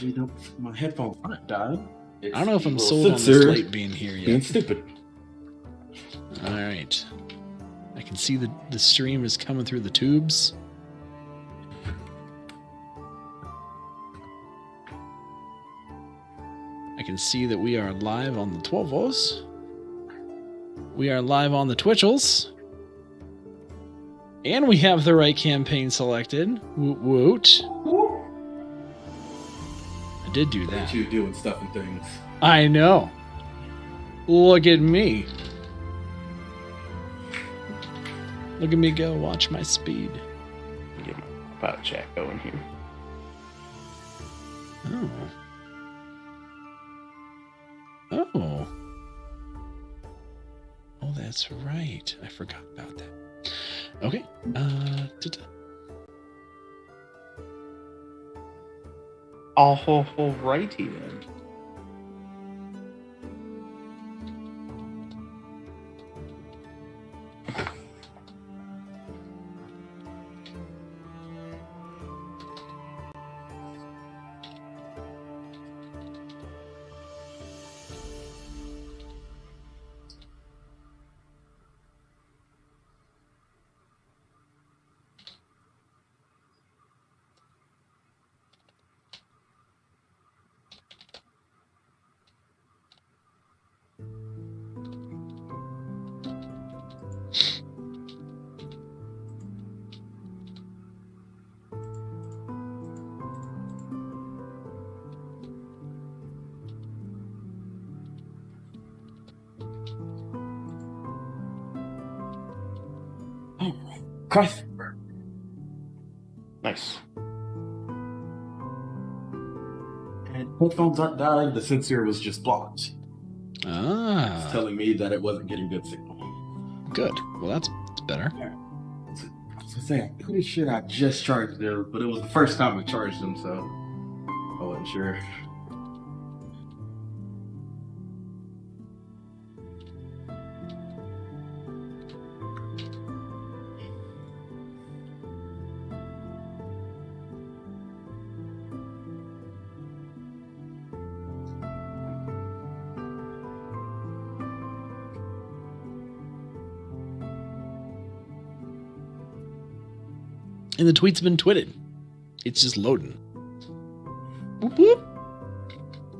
You know, my headphones aren't dying. I don't know if I'm sold on this light being here yet. Being stupid. All right. I can see the stream is coming through the tubes. I can see that we are live on the 12-os. We are live on the Twitchels. And we have the right campaign selected. Woot woot. I did do that. You doing stuff and things. I know. Look at me. Look at me go. Watch my speed. Get my bot chat going here. Oh. Oh. Oh, that's right. I forgot about that. Okay. Alrighty then. Christ. Nice. And headphones aren't dying, the sensor was just blocked. Ah. It's telling me that it wasn't getting good signal. Good. Well, that's better. Yeah. I was gonna say, I'm pretty sure I just charged there, but it was the first time I charged them, so I wasn't sure. And the tweet's been twitted. It's just loading. Whoop, whoop.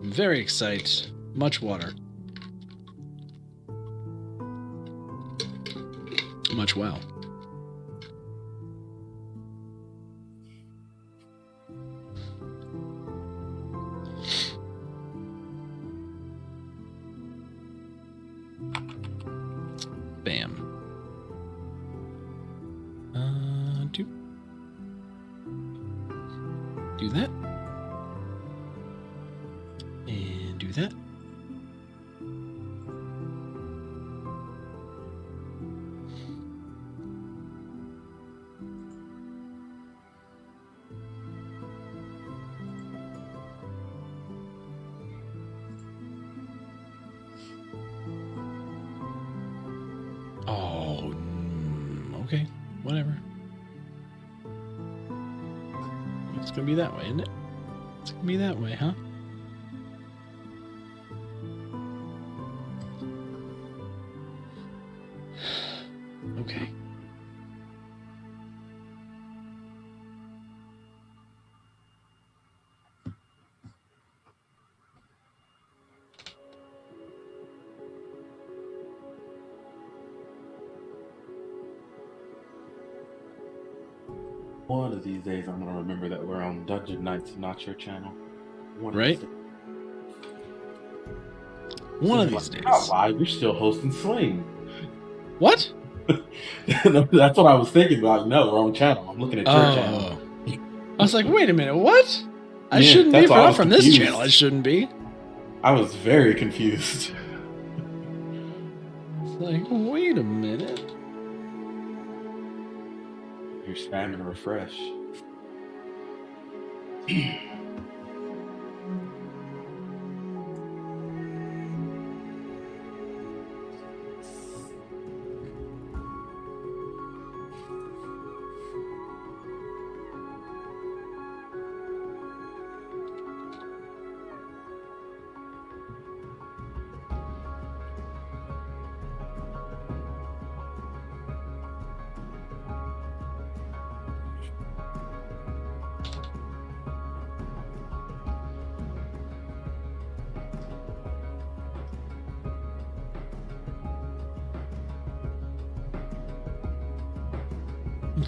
I'm very excited. Much water. Much wow. Bam. Do that. And do that. Oh, okay. Whatever. It's gonna be that way, isn't it? It's gonna be that way, huh? Okay. One of these days, I'm gonna remember that we're on Dungeon Nytes, not your channel. Right? One of these days. Oh, why? You're still hosting Swing. What? That's what I was thinking about. No, wrong channel. I'm looking at your channel. I was like, wait a minute, what? I shouldn't be from this channel. I shouldn't be. I was very confused. It's like, wait a minute. You're spamming refresh.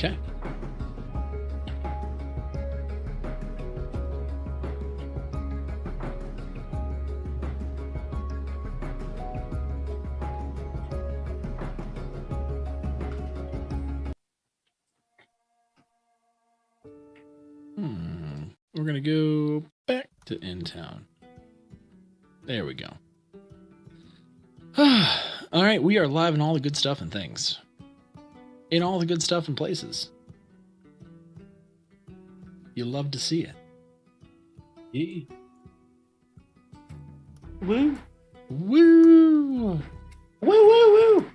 Okay. We're going to go back to in town. There we go. All right, we are live in all the good stuff and things. In all the good stuff and places. You love to see it. Yeah. Woo. Woo! Woo, woo, woo.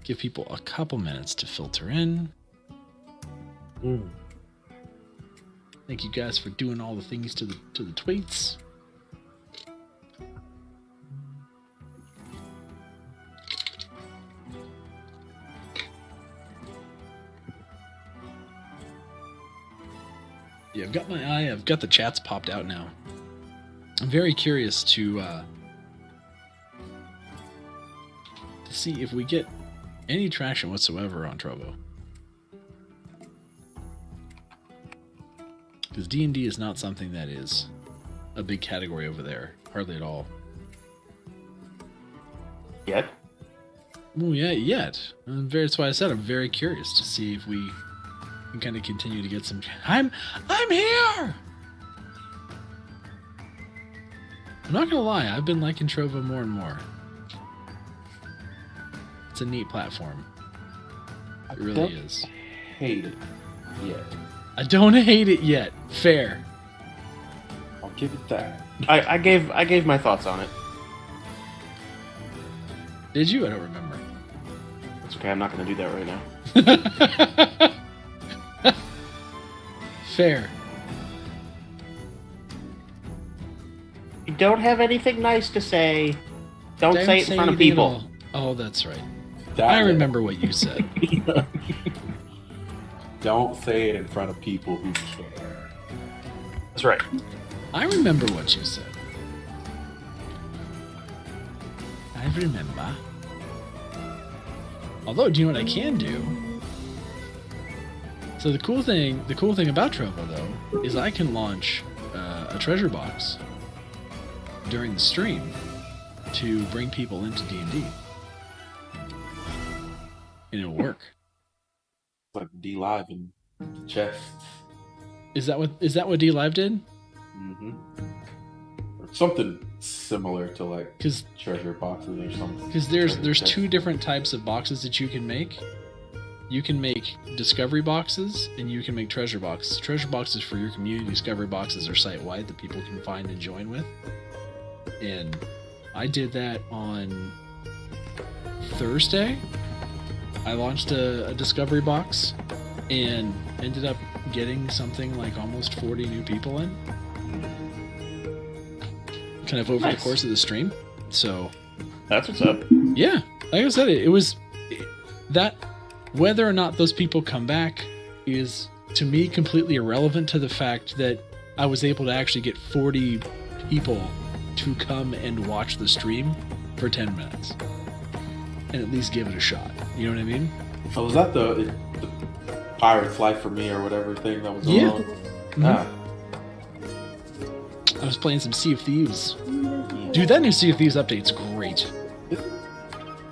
Give people a couple minutes to filter in. Thank you guys for doing all the things to the tweets. Yeah, I've got the chats popped out now. I'm very curious to see if we get any traction whatsoever on Trovo. Because D&D is not something that is a big category over there. Hardly at all. Yet? Well, yeah, yet. That's why I said I'm very curious to see if we can kind of continue to get some... I'm here! I'm not gonna lie, I've been liking Trovo more and more. It's a neat platform. It really is. Hate it yet. I don't hate it yet. Fair. I'll give it that. I gave my thoughts on it. Did you? I don't remember. It's okay, I'm not going to do that right now. Fair. You don't have anything nice to say. Don't say it in front of people. Oh, that's right. I remember what you said. Don't say it in front of people who care. That's right. I remember what you said. I remember. Although, do you know what I can do? So the cool thing about Trovo, though, is I can launch a treasure box during the stream to bring people into D&D. And it'll work. Like D Live and chests. Is that what D Live did? Mm-hmm. Or something similar to like 'Cause treasure boxes or something. Because there's two different types of boxes that you can make. You can make discovery boxes and you can make treasure boxes. Treasure boxes for your community, discovery boxes are site-wide that people can find and join with. And I did that on Thursday. I launched a discovery box and ended up getting something like almost 40 new people in. Kind of over the course of the stream. So That's what's up. yeah, like I said, it was that whether or not those people come back is to me completely irrelevant to the fact that I was able to actually get 40 people to come and watch the stream for 10 minutes and at least give it a shot. You know what I mean? So was that the Pirate's Life for Me or whatever thing that was going on? Mm-hmm. Ah. I was playing some Sea of Thieves. Dude, that new Sea of Thieves update's great.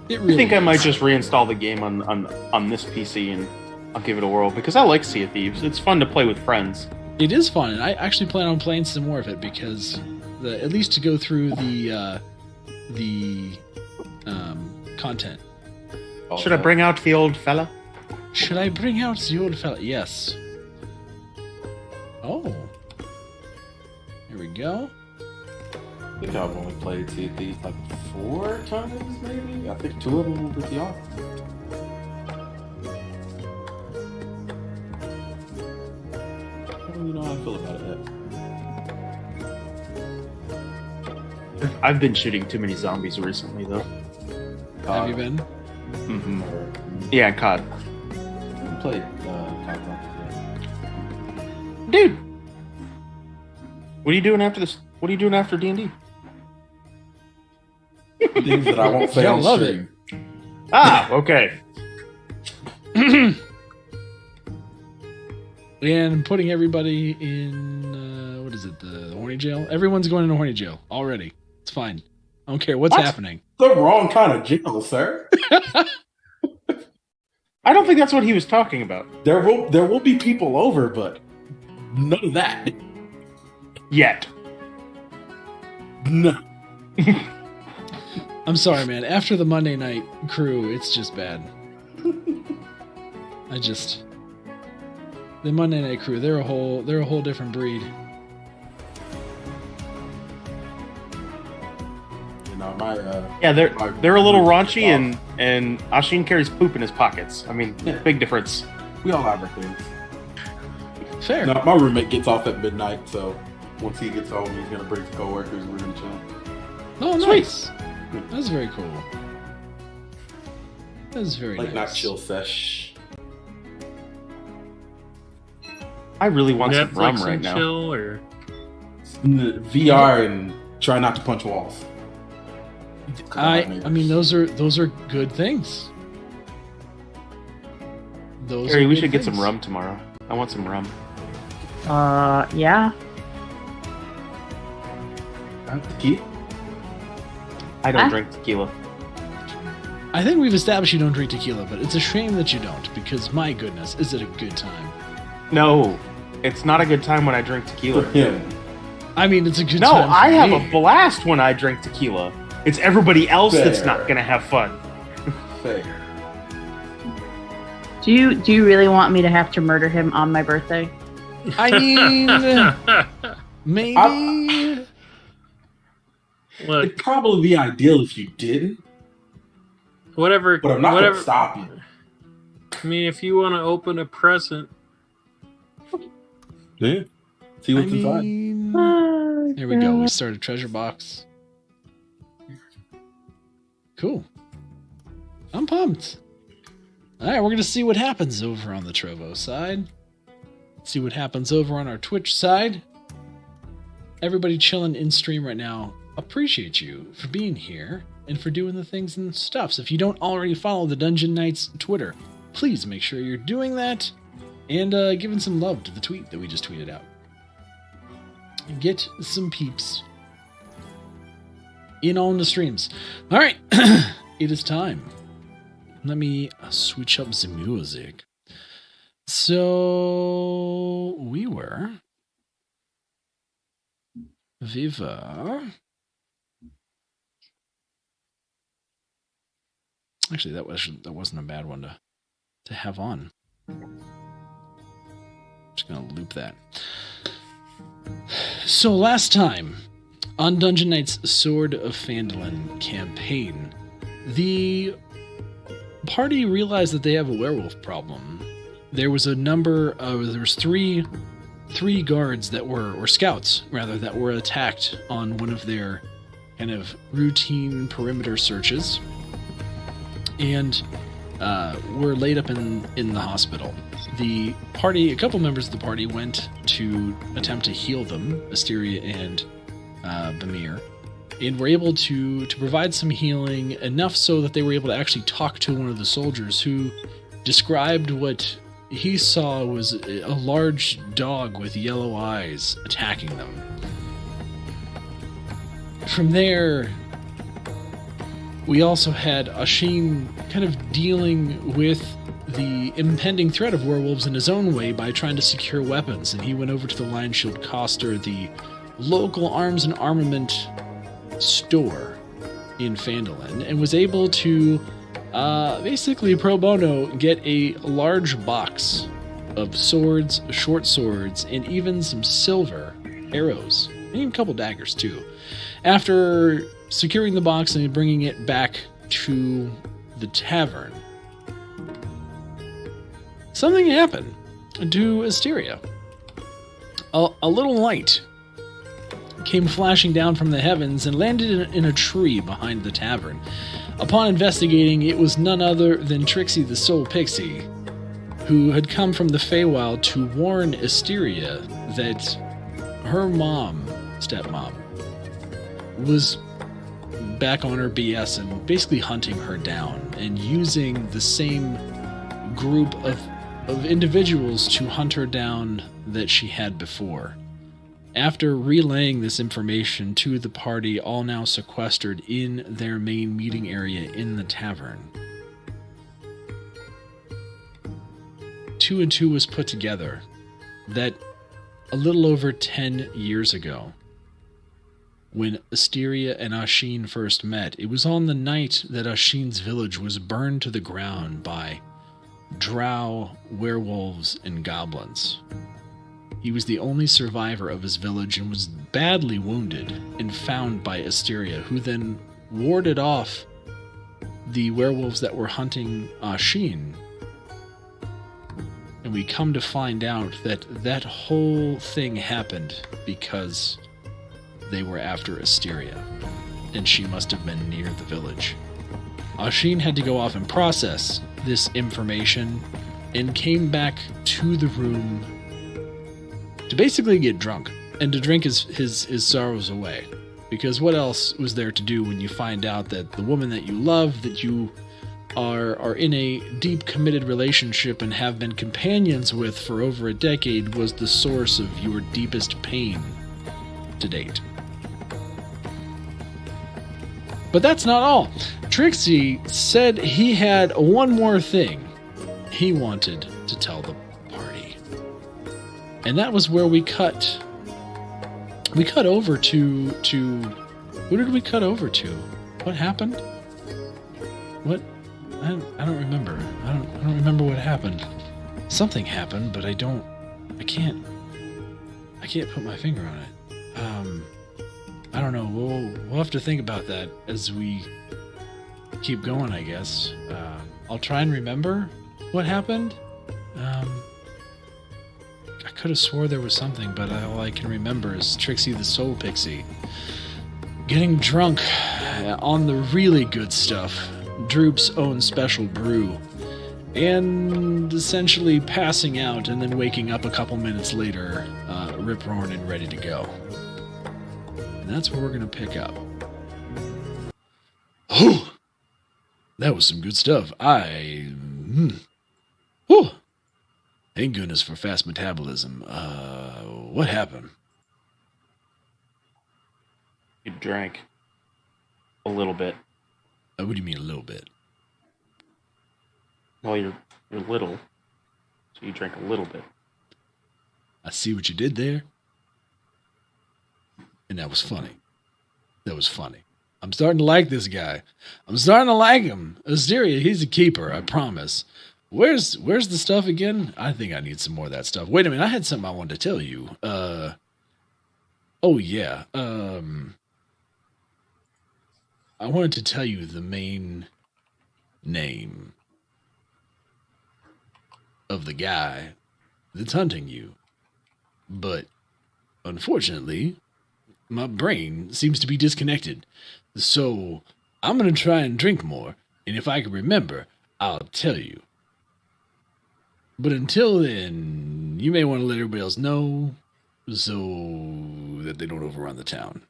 It really I think I might is. just reinstall the game on this PC and I'll give it a whirl because I like Sea of Thieves. It's fun to play with friends. It is fun, and I actually plan on playing some more of it because at least to go through the content. Should I bring out the old fella? Should I bring out the old fella? Yes. Oh. Here we go. I think I've only played Sea of Thieves like 4 times, maybe? I think 2 of them were with y'all. I don't even know how I feel about it yet. I've been shooting too many zombies recently, though. Have you been? Mm-hmm. Yeah, COD. I played COD. Dude! What are you doing after this? What are you doing after D&D? Things that I won't say Yeah, I on love stream. Ah, okay. And putting everybody in, what is it, the horny jail? Everyone's going into horny jail already. It's fine. I don't care what's happening. The wrong kind of jail, sir. I don't think that's what he was talking about. There will be people over, but none of that. Yet. No. I'm sorry, man. After the Monday night crew, it's just bad. The Monday night crew, they're a whole different breed. You know, my Yeah, they're a little raunchy, and Ashin carries poop in his pockets. I mean, Yeah. big difference. we all have our things. Fair. No, my roommate gets off at midnight, so once he gets home, he's gonna bring some coworkers and we're gonna chill. Oh, nice. That's very cool. That's very Like nice. not chill sesh. I really want some Netflix rum right and now. chill, or VR and try not to punch walls. I mean, those are good things. Those Harry, are we good should get some things. rum tomorrow. I want some rum. Yeah. Tequila? I don't Huh? drink tequila. I think we've established you don't drink tequila, but it's a shame that you don't, because my goodness, is it a good time? No, it's not a good time when I drink For tequila. him. I mean, it's a good No, time. I for have me. a blast when I drink tequila. It's everybody else that's Fair. not gonna have fun. Fair. Do you really want me to have to murder him on my birthday? I mean, maybe. look, It'd probably be ideal if you didn't, whatever. but I'm not whatever. gonna stop you. I mean, if you want to open a present, Yeah. See I what's inside. mean, there we go. We started treasure box. Cool. I'm pumped. All right, we're gonna see what happens over on the Trovo side. See what happens over on our Twitch side. Everybody chilling in stream right now. Appreciate you for being here and for doing the things and stuff. So if you don't already follow the Dungeon Nytes Twitter, please make sure you're doing that and giving some love to the tweet that we just tweeted out. Get some peeps in on the streams. All right, it is time. Let me switch up the music. So we were Viva. Actually, that wasn't a bad one to have on. Just gonna loop that. So last time on Dungeon Nytes' Sword of Phandalin campaign, the party realized that they have a werewolf problem. There was a number of, there was three guards that were, or scouts rather, that were attacked on one of their kind of routine perimeter searches, and were laid up in the hospital. The party, a couple members of the party went to attempt to heal them, Asteria and Bamir, and were able to provide some healing, enough so that they were able to actually talk to one of the soldiers, who described what he saw was a large dog with yellow eyes attacking them. From there, we also had Ashin kind of dealing with the impending threat of werewolves in his own way by trying to secure weapons, and he went over to the Lion Shield Coster, the local arms and armament store in Phandalin, and was able to basically pro bono get a large box of swords, short swords, and even some silver arrows, and even a couple daggers too. After securing the box and bringing it back to the tavern, something happened to Asteria. A little light came flashing down from the heavens and landed in a tree behind the tavern. Upon investigating, it was none other than Trixie the Soul Pixie, who had come from the Feywild to warn Asteria that her stepmom, was back on her BS and basically hunting her down and using the same group of of individuals to hunt her down that she had before. After relaying this information to the party, all now sequestered in their main meeting area in the tavern, 2 and 2 was put together that a little over 10 years ago, when Asteria and Ashin first met, it was on the night that Ashin's village was burned to the ground by drow, werewolves, and goblins. He was the only survivor of his village and was badly wounded and found by Asteria, who then warded off the werewolves that were hunting Ashin. And we come to find out that that whole thing happened because they were after Asteria, and she must have been near the village. Ashin had to go off and process this information and came back to the room to basically get drunk and to drink his sorrows away. Because what else was there to do when you find out that the woman that you love, that you are in a deep committed relationship and have been companions with for over a decade, was the source of your deepest pain to date? But that's not all. Trixie said he had one more thing he wanted to tell the party. And that was where we cut. We cut over to who did we cut over to? What happened? What? I don't remember. I don't remember what happened. Something happened, but I can't put my finger on it. I don't know. We'll have to think about that as we keep going, I guess. I'll try and remember what happened. I could have swore there was something, but all I can remember is Trixie the Soul Pixie getting drunk on the really good stuff, Droop's own special brew, and essentially passing out and then waking up a couple minutes later, rip-roaring and ready to go. And that's where we're going to pick up. Oh! That was some good stuff. Thank goodness for fast metabolism. What happened? You drank a little bit. What do you mean a little bit? Well, you're little, so you drank a little bit. I see what you did there. And that was funny. That was funny. I'm starting to like this guy. I'm starting to like him. Asteria, he's a keeper, I promise. Where's the stuff again? I think I need some more of that stuff. Wait a minute, I had something I wanted to tell you. Oh yeah. I wanted to tell you the main name of the guy that's hunting you. But unfortunately, my brain seems to be disconnected. So I'm going to try and drink more, and if I can remember, I'll tell you. But until then, you may want to let everybody else know so that they don't overrun the town.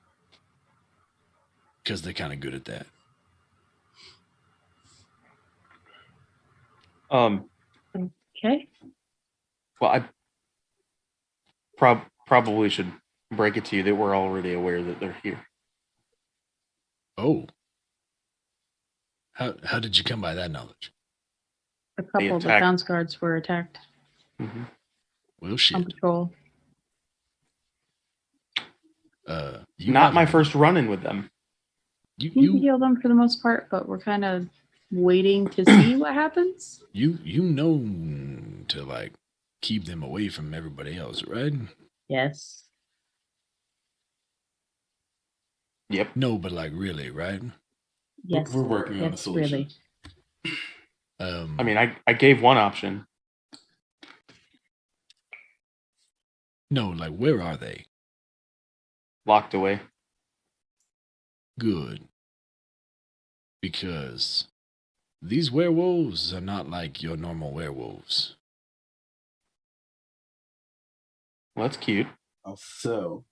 Because they're kind of good at that. Okay. Well, I probably should break it to you that we're already aware that they're here. Oh. How did you come by that knowledge? A couple of the town's guards were attacked. Mm-hmm. Well, shit. On patrol. Not my first run-in with them. You can heal them for the most part, but we're kind of waiting to see what happens. You know to like keep them away from everybody else, right? Yes. Yep. No, but like really, right? Yes. We're working on a solution. Really. I mean, I gave one option. No, like where are they? Locked away. Good. Because these werewolves are not like your normal werewolves. Well, that's cute. Oh, so.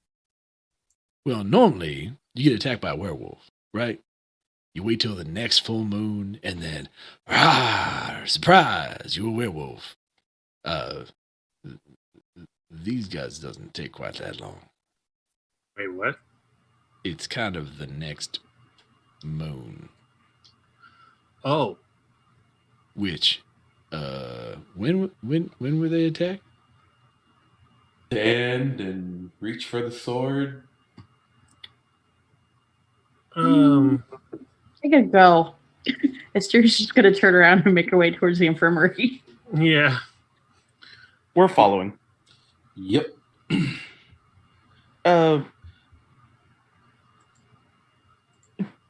Well, normally you get attacked by a werewolf, right? You wait till the next full moon and then, surprise, you're a werewolf. These guys doesn't take quite that long. Wait, what? It's kind of the next moon. Oh, Which, when were they attacked? Stand and reach for the sword. I gotta go. Esther's just gonna turn around and make her way towards the infirmary. yeah. We're following. Yep.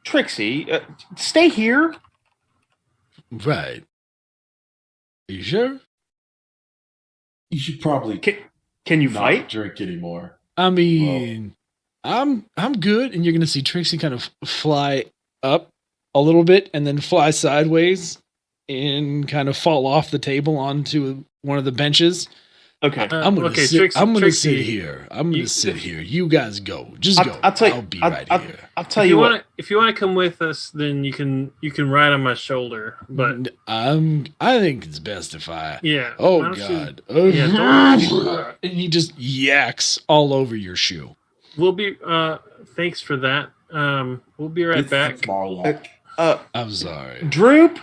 Trixie, stay here. Right. Are you sure? You should probably Can you not fight? drink anymore. I mean, I'm good, and you're gonna see Trixie kind of fly up a little bit and then fly sideways and kind of fall off the table onto one of the benches. Okay. I'm gonna okay, sit. Trixie- I'm gonna Trixie, sit here. I'm gonna you- sit here. You guys go. Just go. I'll tell you. I'll be I'll, right I'll- here. I'll tell If you you what. want to, if you want to come with us, then you can ride on my shoulder. But I think it's best if I. yeah. Oh why don't you- God! Yeah, And he just yaks all over your shoe. We'll be. Thanks for that. We'll be right It's back. small yak. I'm sorry. Droop.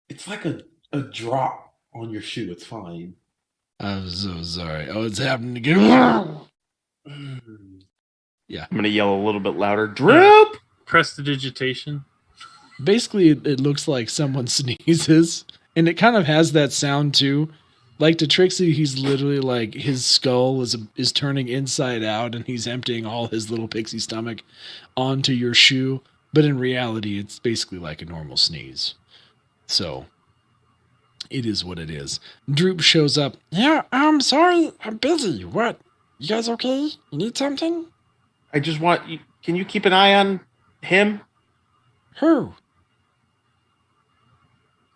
It's like a drop on your shoe. It's fine. I'm so sorry. Oh, it's happening again. I'm gonna yell a little bit louder. Droop. Prestidigitation. Basically, it looks like someone sneezes, and it kind of has that sound too. Like to Trixie, he's literally like his skull is turning inside out, and he's emptying all his little pixie stomach onto your shoe. But in reality, it's basically like a normal sneeze. So it is what it is. Droop shows up. Yeah, I'm sorry, I'm busy. What? You guys okay? You need something? I just want you. Can you keep an eye on him, Who?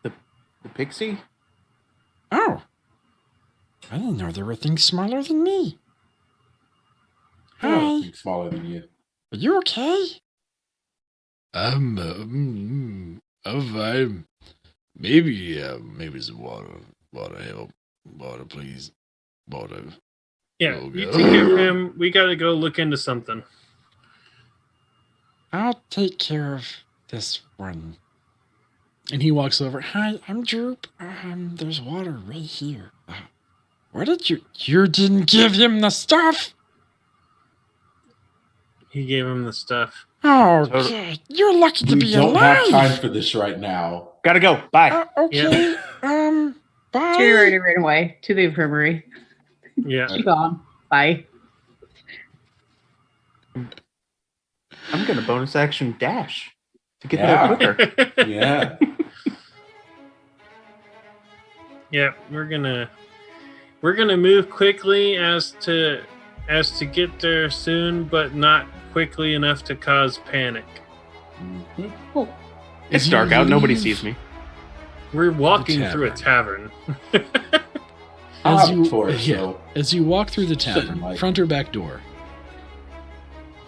the pixie? Oh. I didn't know there were things smaller than me. I don't Hi. think smaller than you. Are you okay? I'm fine. Maybe some water. Water help. Water, please. Water. Yeah. Oh, You God. take care of him. We got to go look into something. I'll take care of this one. And he walks over. Hi, I'm Droop. There's water right here. Where did you... You didn't give him the stuff? He gave him the stuff. Oh, Totally. God. You're lucky to We be don't alive. have time for this right now. Gotta go. Bye. Okay. Bye. She already ran away to the infirmary. Yeah. She's gone. Bye. I'm gonna bonus action dash to get Yeah. there quicker. Yeah. Yeah. We're gonna move quickly as to get there soon, but not quickly enough to cause panic. Mhm. It's As dark you out. Nobody leave- sees me. We're walking The through a tavern. As I'll you, torch, yeah, so as you walk through the tavern, Shouldn't like- front or back door?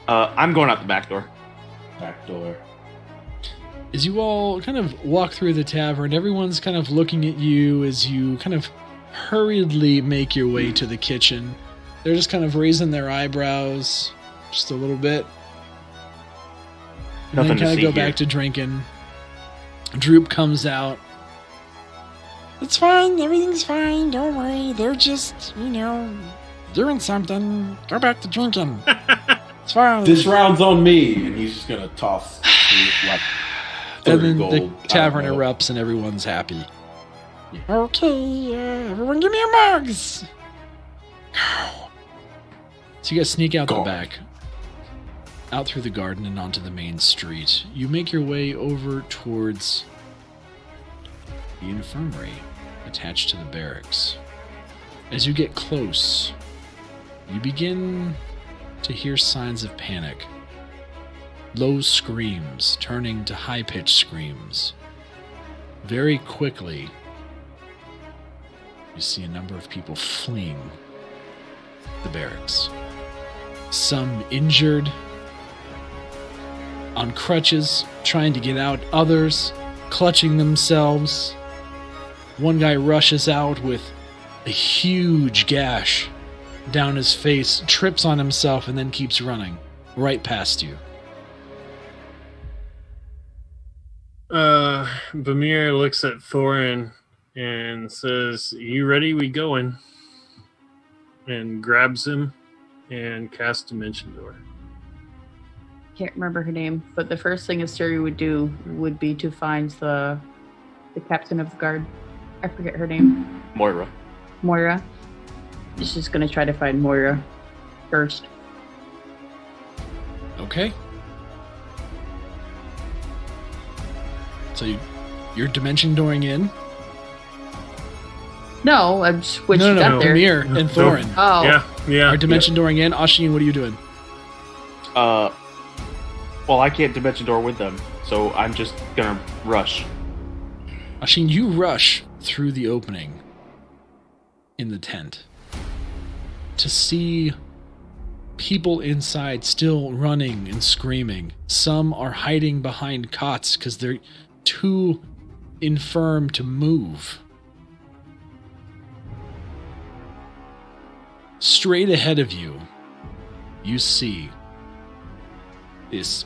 I'm going out the back door. back door. As you all kind of walk through the tavern, everyone's kind of looking at you as you kind of hurriedly make your way to the kitchen. They're just kind of raising their eyebrows just a little bit. And Nothing then to kind of see go here. back to drinking. Droop comes out. It's fine. Everything's fine. Don't worry. They're just, doing something. Go back to drinking. It's fine. This round's on me, and he's just gonna toss like 30 And then gold. the tavern I don't know. erupts and everyone's happy. Okay, everyone give me your mugs. Go. So you guys sneak out the Go. back, out through the garden and onto the main street. You make your way over towards the infirmary attached to the barracks. As you get close, you begin to hear signs of panic. Low screams turning to high-pitched screams. Very quickly, you see a number of people fleeing the barracks. Some injured, on crutches, trying to get out. Others clutching themselves. One guy rushes out with a huge gash down his face, trips on himself, and then keeps running right past you. Bamir looks at Thorin and says, "You ready? We going?" And grabs him and casts Dimension Door. Can't remember her name, but the first thing Asteri would do would be to find the captain of the guard. I forget her name. Moira. Moira. She's just gonna try to find Moira first. Okay. So you're dimension dooring in? No, I'm just when she No, got there. Mimir and Thorin Oh, Yeah. are dimension dooring in. Ashin, what are you doing? Well, I can't dimension door with them, so I'm just gonna rush. Ashin, you rush through the opening in the tent to see people inside still running and screaming. Some are hiding behind cots because they're too infirm to move. Straight ahead of you, you see this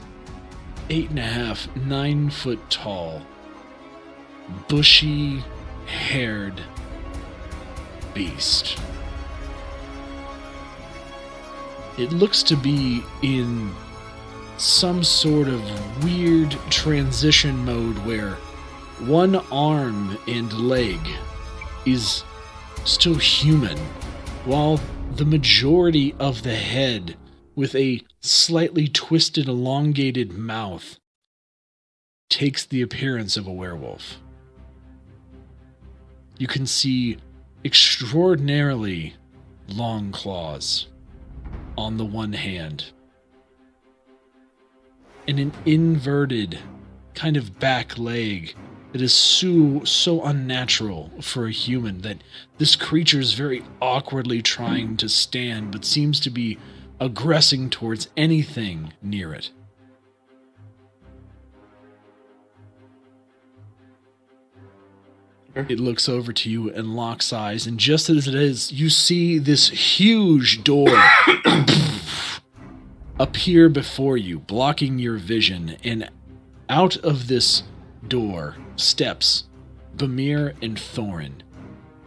8.5, 9 foot tall, bushy haired beast. It looks to be in some sort of weird transition mode where one arm and leg is still human, while the majority of the head, with a slightly twisted, elongated mouth, takes the appearance of a werewolf. You can see extraordinarily long claws on the one hand, and an inverted kind of back leg that is so unnatural for a human that this creature is very awkwardly trying to stand, but seems to be aggressing towards anything near it. It looks over to you and locks eyes, and just as it is, you see this huge door appear before you, blocking your vision, and out of this door steps Bamir and Thorin,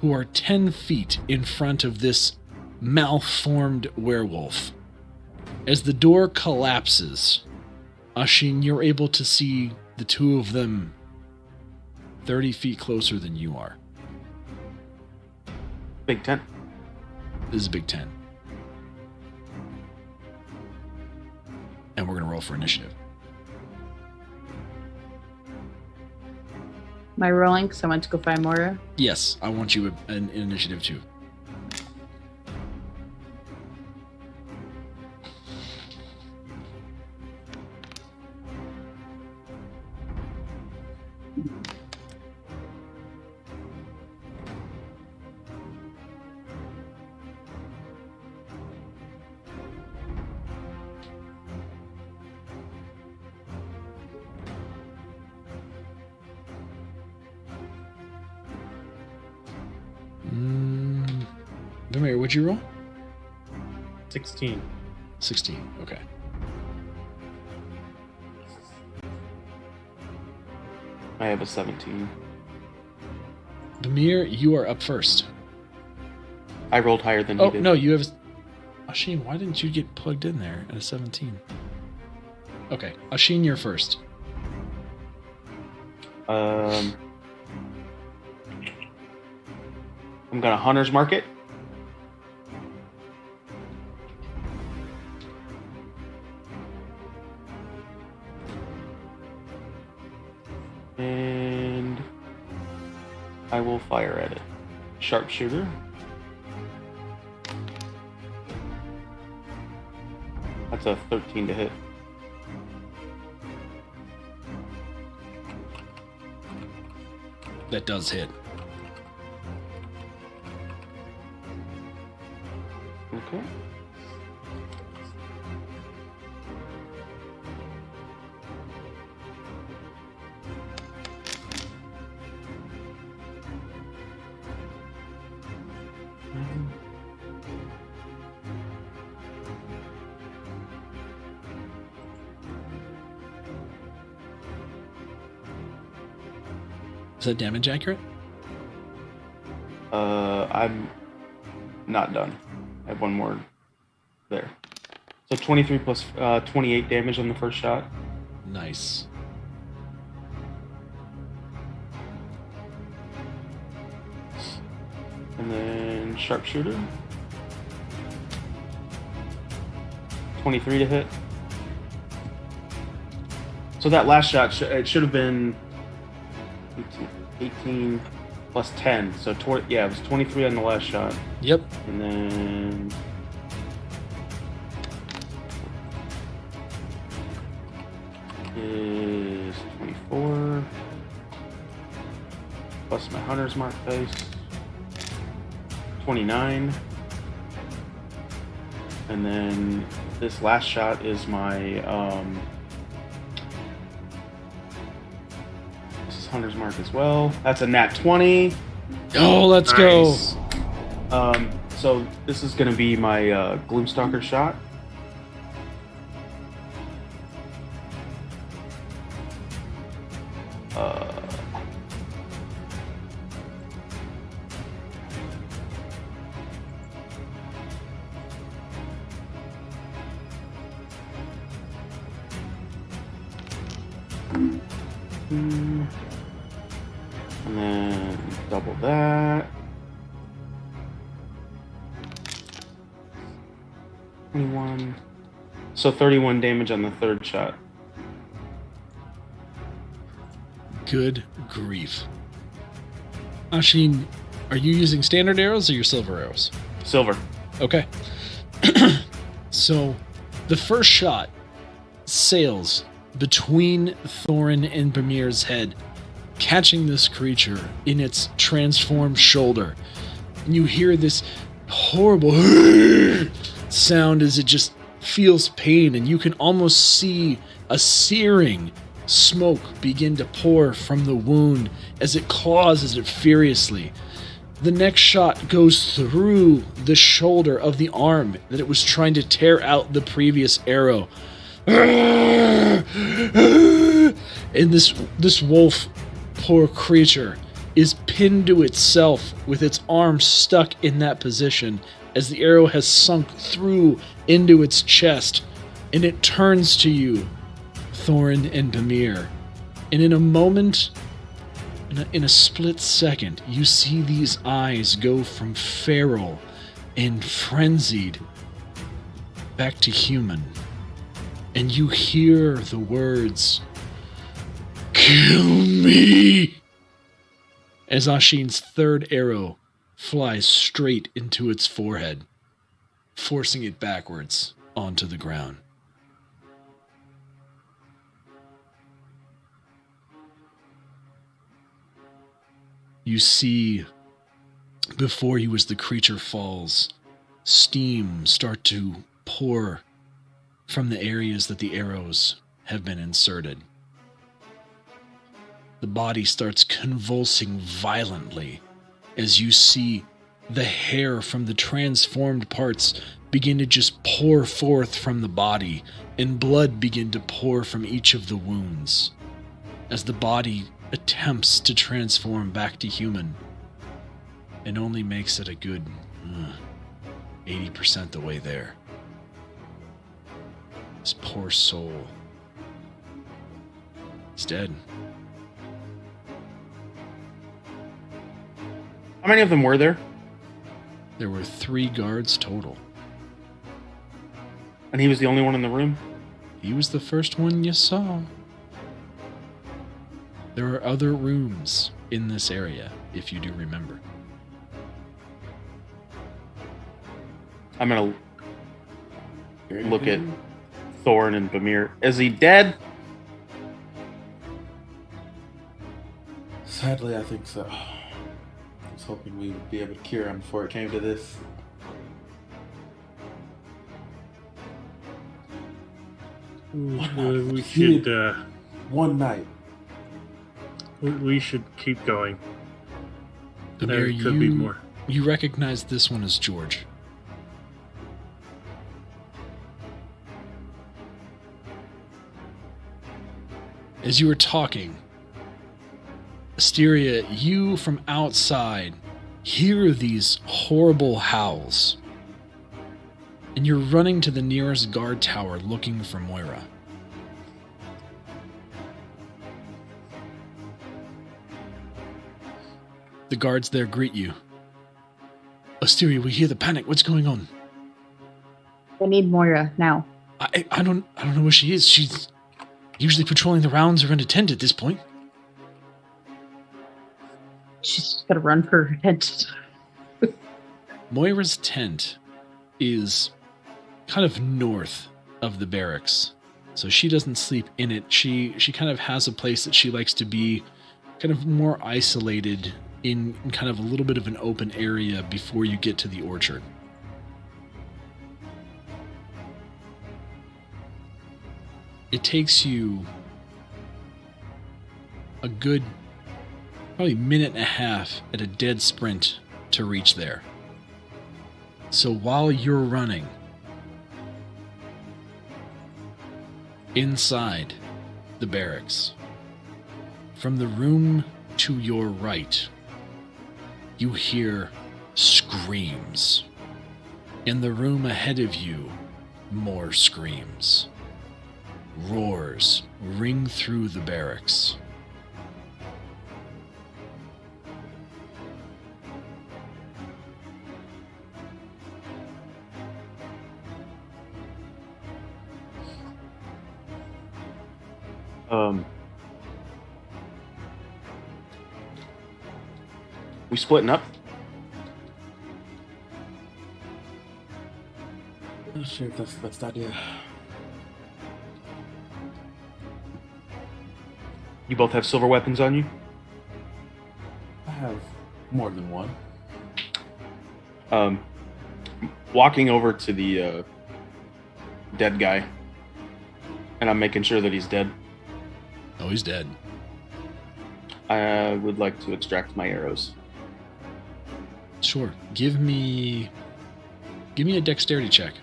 who are 10 feet in front of this malformed werewolf. As the door collapses, Ashin, you're able to see the two of them 30 feet closer than you are. Big tent. This is a big 10. And we're going to roll for initiative. Am I rolling? Because I went to go find Moira. Yes, I want you an initiative too. Mary, what'd you roll? 16. 16, okay. I have a 17. Bamir, you are up first. I rolled higher than Oh, he did. no, you have... Ashin, why didn't you get plugged in there at a 17? Okay, Ashin, you're first. I'm gonna Hunter's Market. And I will fire at it. Sharpshooter. That's a 13 to hit. That does hit. Okay. Is that damage accurate? I'm not done. I have one more there. So 23 plus 28 damage on the first shot. Nice. And then sharpshooter. 23 to hit. So that last shot, it should have been 18 plus 10. So, yeah, it was 23 on the last shot. Yep. And then... is 24. Plus my hunter's mark face. 29. And then this last shot is my this is hunter's mark as well. That's a nat 20. Oh, let's Nice. go. So this is gonna be my Gloomstalker shot. And then double that. 21. So 31 damage on the third shot. Good grief. Ashin, are you using standard arrows or your silver arrows? Silver. Okay. So, the first shot sails between Thorin and Bamir's head, catching this creature in its transformed shoulder. And you hear this horrible sound as it just feels pain, and you can almost see a searing smoke begin to pour from the wound as it claws at it furiously. The next shot goes through the shoulder of the arm that it was trying to tear out the previous arrow. And this wolf, poor creature, is pinned to itself with its arm stuck in that position as the arrow has sunk through into its chest, and it turns to you, Thorin and Bamir. And in a moment, in a split second, you see these eyes go from feral and frenzied back to human. And you hear the words, "Kill me!" as Ashin's third arrow flies straight into its forehead, forcing it backwards onto the ground. You see, before you as the creature falls, steam start to pour from the areas that the arrows have been inserted. The body starts convulsing violently as you see the hair from the transformed parts begin to just pour forth from the body, and blood begin to pour from each of the wounds as the body attempts to transform back to human and only makes it a good 80% the way there. This poor soul is dead. How many of them were there? There were 3 guards total. And he was the only one in the room? He was the first one you saw. There are other rooms in this area, if you do remember. I'm gonna look at Thorin and Bamir. Is he dead? Sadly, I think so. I was hoping we would be able to cure him before it came to this. We should One night. we should keep going. There Bamir, could be more. You recognize this one as George. As you were talking, Asteria, you from outside hear these horrible howls, and you're running to the nearest guard tower looking for Moira. The guards there greet you. Asteria, we hear the panic. What's going on? I need Moira now. I don't know where she is. She's usually patrolling the rounds or in a tent at this point. She's just gotta run for her tent. Moira's tent is kind of north of the barracks, so she doesn't sleep in it. She kind of has a place that she likes to be kind of more isolated in kind of a little bit of an open area before you get to the orchard. It takes you a good probably minute and a half at a dead sprint to reach there. So while you're running, inside the barracks, from the room to your right, you hear screams. In the room ahead of you, more screams. Roars ring through the barracks. We splitting up? I'm not sure if that's the best idea. You both have silver weapons on you? I have more than one. Walking over to the dead guy, and I'm making sure that he's dead. Oh, he's dead. I would like to extract my arrows. Sure. Give me a dexterity check.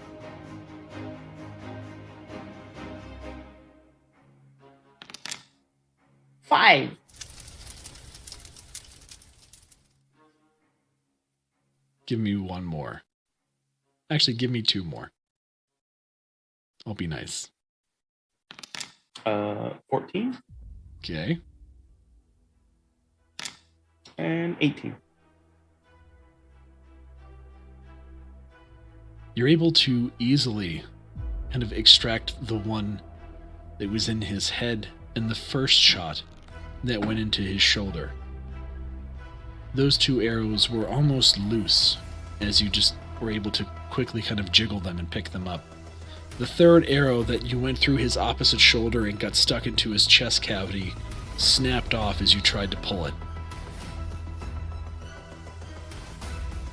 Five. Give me one more. Actually, give me two more. I'll be nice. 14 Okay. and 18. You're able to easily kind of extract the one that was in his head and the first shot that went into his shoulder. Those two arrows were almost loose as you just were able to quickly kind of jiggle them and pick them up. The third arrow that you went through his opposite shoulder and got stuck into his chest cavity snapped off as you tried to pull it.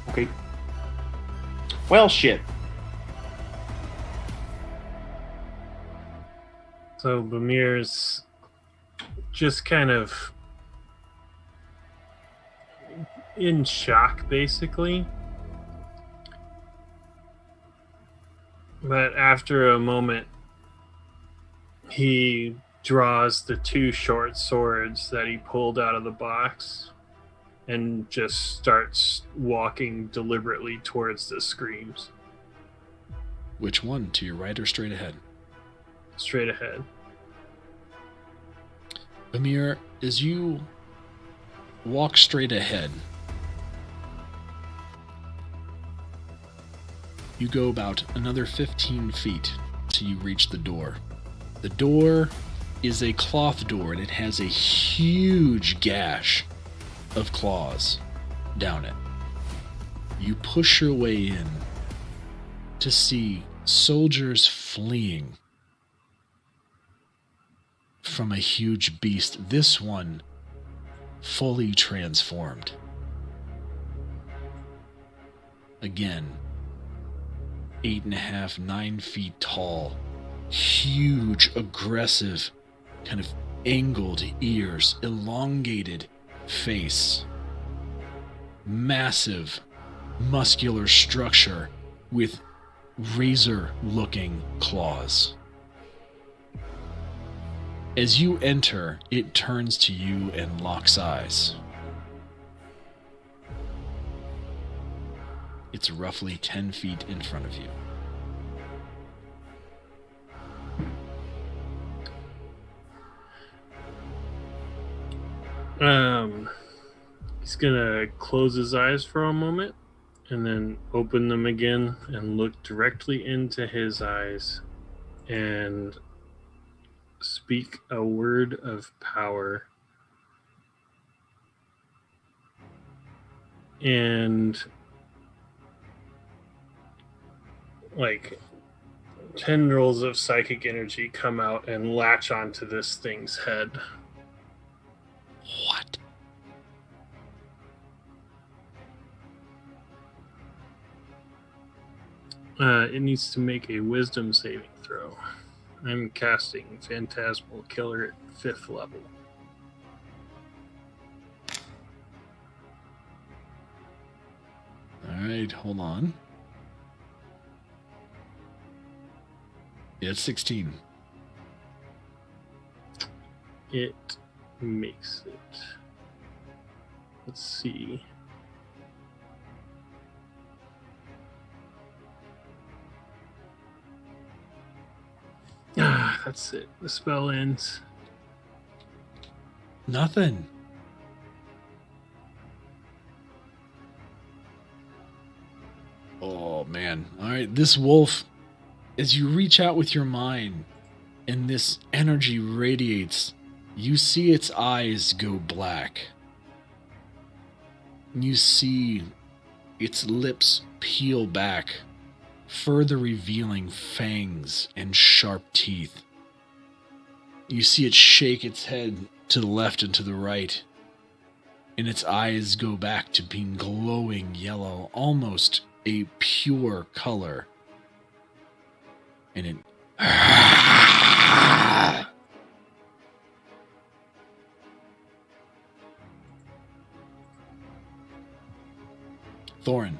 Okay. Well, shit. So Bamir's just kind of in shock, basically. But after a moment, he draws the two short swords that he pulled out of the box and just starts walking deliberately towards the screams. Which one? To your right or straight ahead? Straight ahead. Amir, as you walk straight ahead, you go about another 15 feet till you reach the door. The door is a cloth door and it has a huge gash of claws down it. You push your way in to see soldiers fleeing from a huge beast, this one fully transformed. Again, 8.5, 9 feet tall, huge, aggressive, kind of angled ears, elongated face, massive, muscular structure with razor-looking claws. As you enter, it turns to you and locks eyes. It's roughly 10 feet in front of you. He's gonna close his eyes for a moment and then open them again and look directly into his eyes and speak a word of power. And like tendrils of psychic energy come out and latch onto this thing's head. What? It needs to make a wisdom saving throw. I'm casting Phantasmal Killer at 5th level. Alright, hold on. Yeah, it's 16. It makes it. Let's see. Ah, that's it. The spell ends. Nothing. Oh, man. Alright, this wolf, as you reach out with your mind and this energy radiates, you see its eyes go black. You see its lips peel back, further revealing fangs and sharp teeth. You see it shake its head to the left and to the right, and its eyes go back to being glowing yellow, almost a pure color. And it... Thorin.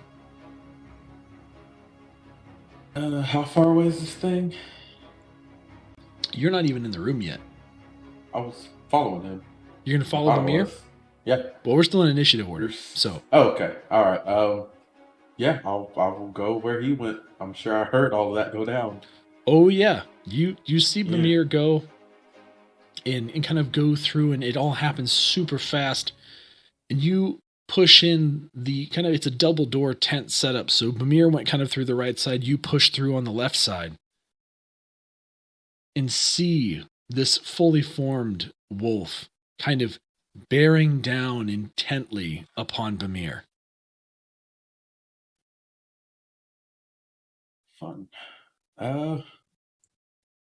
How far away is this thing? You're not even in the room yet. I was following him. You're gonna follow I Bamir? was. Yeah. Well, we're still in initiative order, so... Oh, okay. All right. Yeah, I will go where he went. I'm sure I heard all of that go down. Oh, yeah. You see Bamir go and kind of go through, and it all happens super fast. And you push in the kind of, it's a double door tent setup. So Bamir went kind of through the right side. You push through on the left side and see this fully formed wolf kind of bearing down intently upon Bamir. Fun.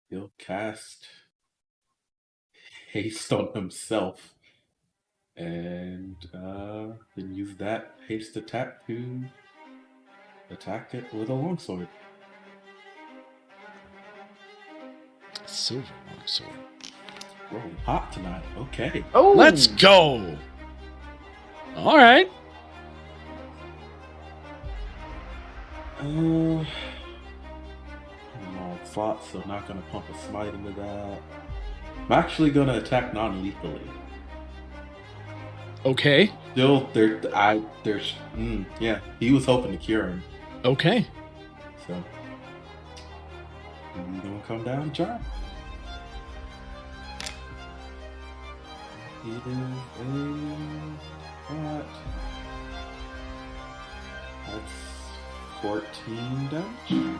He'll cast haste on himself and then use that haste attack to attack it with a longsword. Silver longsword. Rolling hot tonight. Okay. Oh, Let's go! All right. I'm all slots, so I'm not gonna pump a smite into that. I'm actually gonna attack non-lethally. Okay. Still, yeah. He was hoping to cure him, Okay. so he's gonna come down and try. It is a that's 14 damage.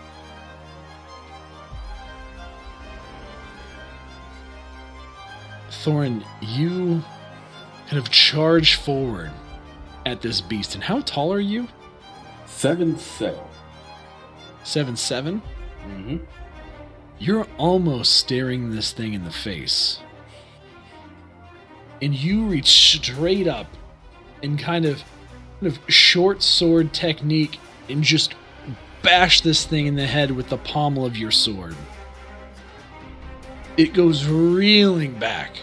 Thorin, you kind of charge forward at this beast. And how tall are you? 7'7". 7'7"? Mm-hmm. You're almost staring this thing in the face. And you reach straight up and kind of short sword technique and just bash this thing in the head with the pommel of your sword. It goes reeling back.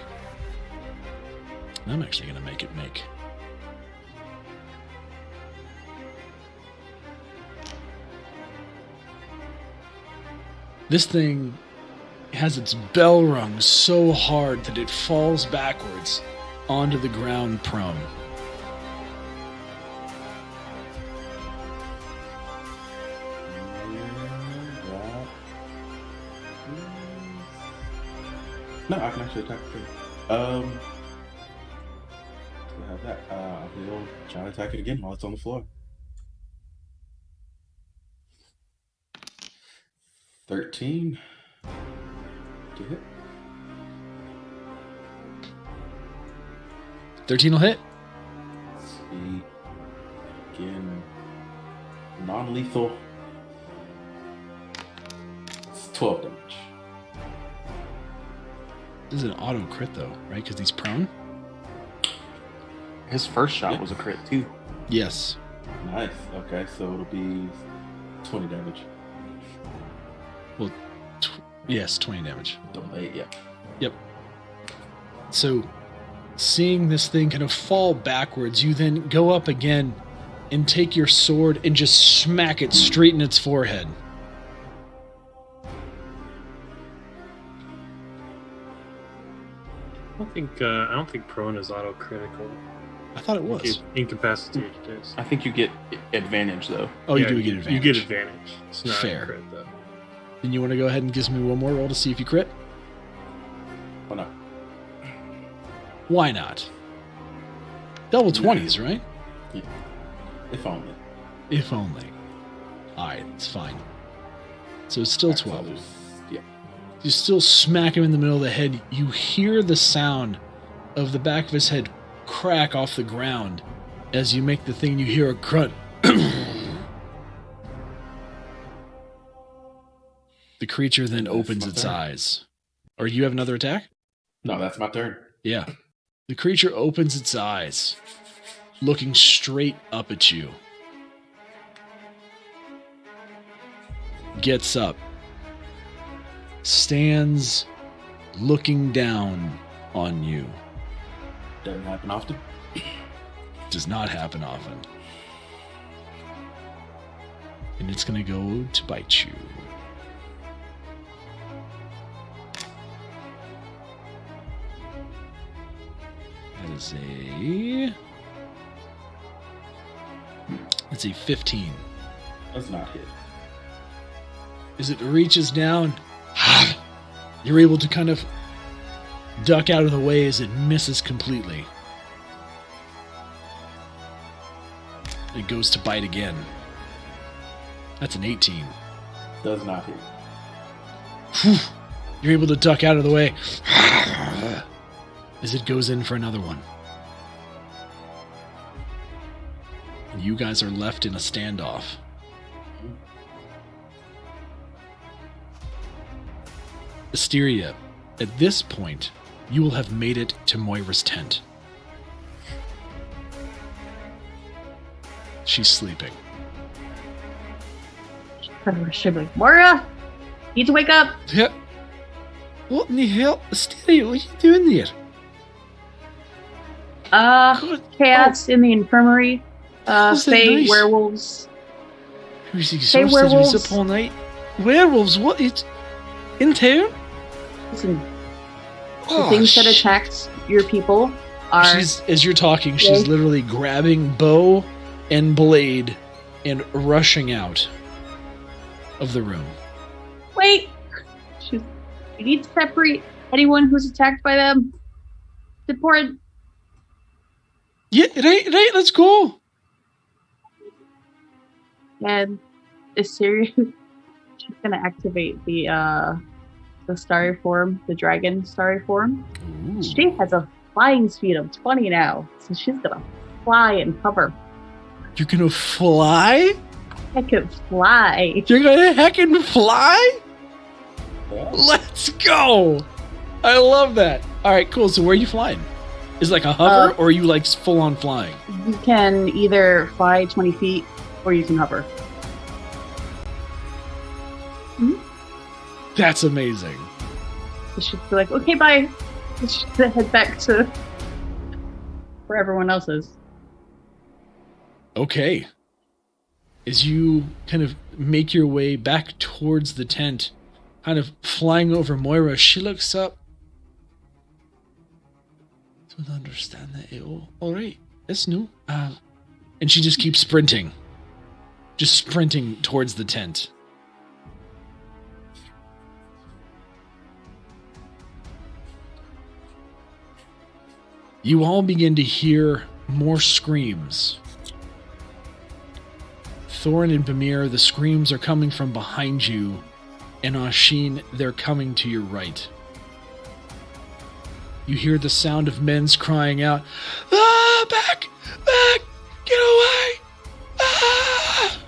I'm actually going to make it make. This thing has its bell rung so hard that it falls backwards onto the ground prone. No, I can actually attack it. I have that. He'll try to attack it again while it's on the floor. 13 to hit. 13 will hit. Sweet. Again, non-lethal. It's 12 damage. This is an auto crit though, right? Because he's prone? His first shot was a crit too. Yes. Nice. Okay, so it'll be 20 damage. Well, yes, 20 damage. Double 8, yeah. Yep. So, seeing this thing kind of fall backwards, you then go up again and take your sword and just smack it straight in its forehead. I don't think prone is autocritical. I thought it was. It's incapacitated is. I think you get advantage though. Oh, you do get advantage. You get advantage. It's not Fair. a crit though. Then you want to go ahead and give me one more roll to see if you crit? Why not? Why not? Double 20s, right? Yeah. If only. If only. Alright, it's fine. So it's still 12. So yeah. You still smack him in the middle of the head. You hear the sound of the back of his head crack off the ground. As you make the thing, you hear a grunt. The creature then That's opens my its turn. eyes. Or you have another attack? No, that's my turn. Yeah. The creature opens its eyes, looking straight up at you. Gets up. Stands looking down on you. Doesn't happen often. Does not happen often. And it's going to go to bite you. That is it's a 15. Does not hit. As it reaches down, you're able to kind of duck out of the way as it misses completely. It goes to bite again. That's an 18. Does not hit. You're able to duck out of the way as it goes in for another one. And you guys are left in a standoff. Asteria, at this point, you will have made it to Moira's tent. She's sleeping. She'll be like, Moira, need to wake up. Yeah. What in the hell? Asteria, what are you doing there? Chaos in the infirmary. How's that Fae, nice? werewolves. Who's Hey, exhausted? werewolves. He's up all night. Werewolves? What? It's in town? Listen, the Oh, things that attacked your people are. She's, as you're talking, she's Yay. literally grabbing bow and blade and rushing out of the room. Wait! You need to separate anyone who's attacked by them. It's important. Yeah, right, let's go. And Assyria, she's gonna activate the starry form, the dragon starry form. Ooh. She has a flying speed of 20 now, so she's gonna fly and hover. You're gonna fly? I could fly. You're gonna heckin' fly? Yeah. Let's go! I love that. Alright, cool. So where are you flying? Is it like a hover, or are you like full on flying? You can either fly 20 feet or you can hover. That's amazing. So she'd be like, okay, bye. She's gonna head back to where everyone else is. Okay. As you kind of make your way back towards the tent, kind of flying over Moira. She looks up. I don't understand that. All right, that's new. And she just keeps sprinting. Just sprinting towards the tent. You all begin to hear more screams. Thorin and Bamir, the screams are coming from behind you, and Ashin, they're coming to your right. You hear the sound of men's crying out, "Ah, back! Back! Get away! Ah!"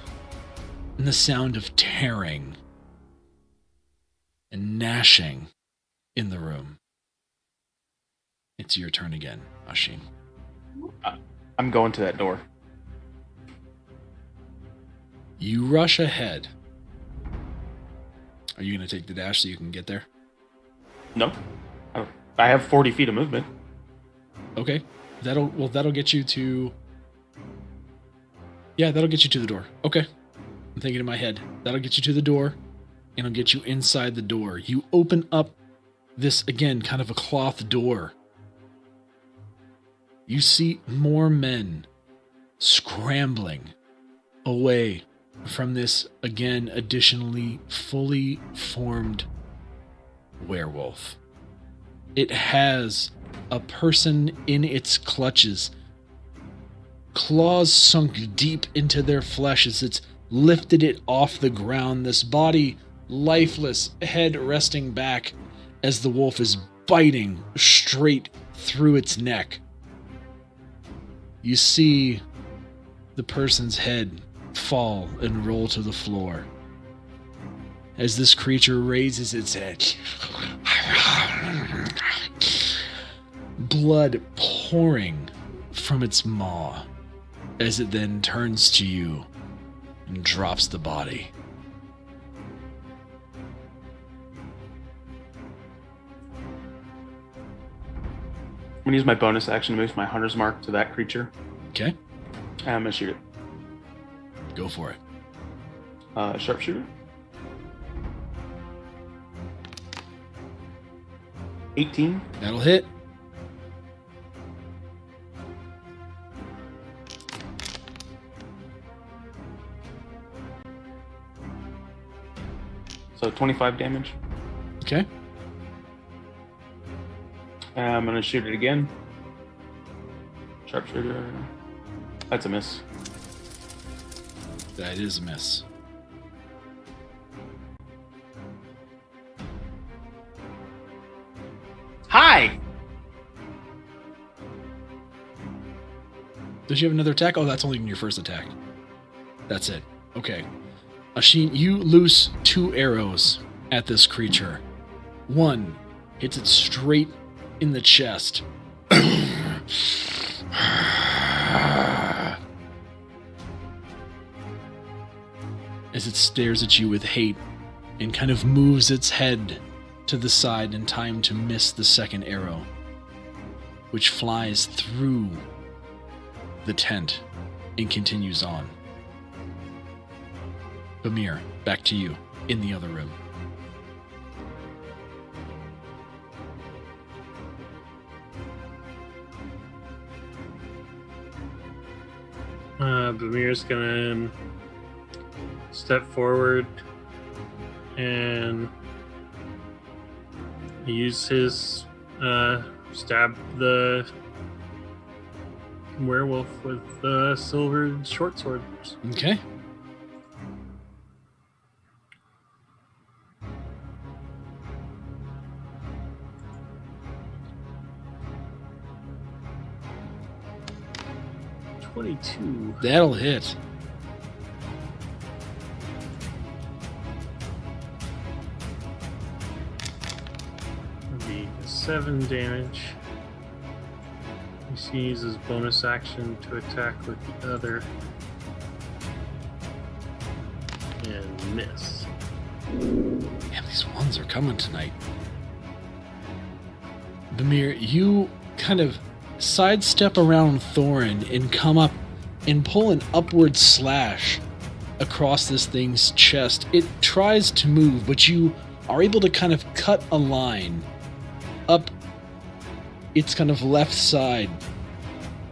And the sound of tearing and gnashing in the room. It's your turn again, Ashin. I'm going to that door. You rush ahead. Are you going to take the dash so you can get there? No. I have 40 feet of movement. Okay. That'll get you to... Yeah, that'll get you to the door. Okay. I'm thinking in my head. That'll get you to the door, and it'll get you inside the door. You open up this, again, kind of a cloth door. You see more men scrambling away from this, again, additionally fully formed werewolf. It has a person in its clutches, claws sunk deep into their flesh as it's lifted it off the ground, this body lifeless, head resting back as the wolf is biting straight through its neck. You see the person's head fall and roll to the floor as this creature raises its head. Blood pouring from its maw as it then turns to you and drops the body. I'm going to use my bonus action to move my hunter's mark to that creature. Okay. And I'm going to shoot it. Go for it. Sharpshooter. 18. That'll hit. So 25 damage. Okay. I'm going to shoot it again. Sharpshooter. That's a miss. That is a miss. Hi! Does you have another attack? Oh, that's only in your first attack. That's it. Okay. Ashin, you loose 2 arrows at this creature. One hits it straight in the chest. As it stares at you with hate and kind of moves its head to the side in time to miss the second arrow, which flies through the tent and continues on. Bamir, back to you in the other room. Bamir's gonna step forward and use his stab the werewolf with the silver short sword. Okay. That'll hit. That'll be 7 damage. He uses bonus action to attack with the other. And miss. Damn, these ones are coming tonight. Bamir, you kind of sidestep around Thorin and come up and pull an upward slash across this thing's chest. It tries to move, but you are able to kind of cut a line up its kind of left side,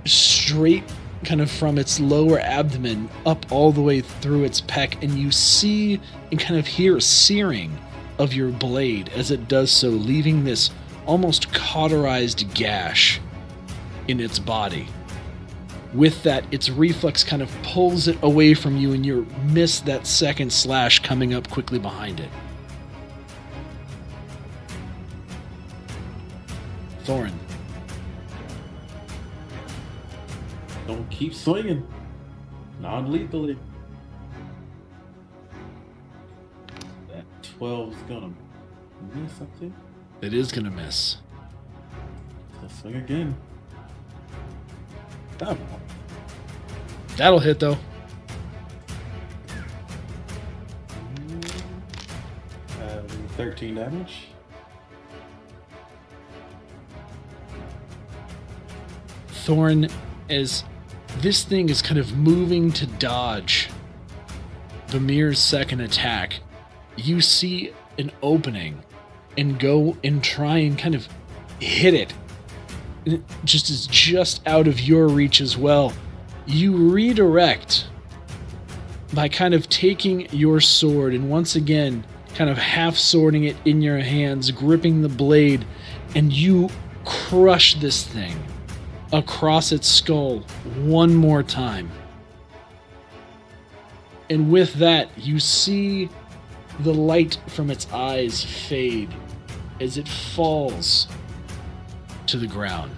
straight kind of from its lower abdomen up all the way through its pec, and you see and kind of hear a searing of your blade as it does so, leaving this almost cauterized gash in its body. With that, its reflex kind of pulls it away from you, and you miss that second slash coming up quickly behind it. Thorin. Don't keep swinging. Non-lethally. That 12's gonna miss, I think. It is gonna miss. Let's swing again. Oh. That'll hit, though. 13 damage. Thorin, as this thing is kind of moving to dodge Vamir's second attack, you see an opening and go and try and kind of hit it. And it just is just out of your reach as well. You redirect by kind of taking your sword and once again kind of half swording it in your hands, gripping the blade, and you crush this thing across its skull one more time. And with that, you see the light from its eyes fade as it falls to the ground.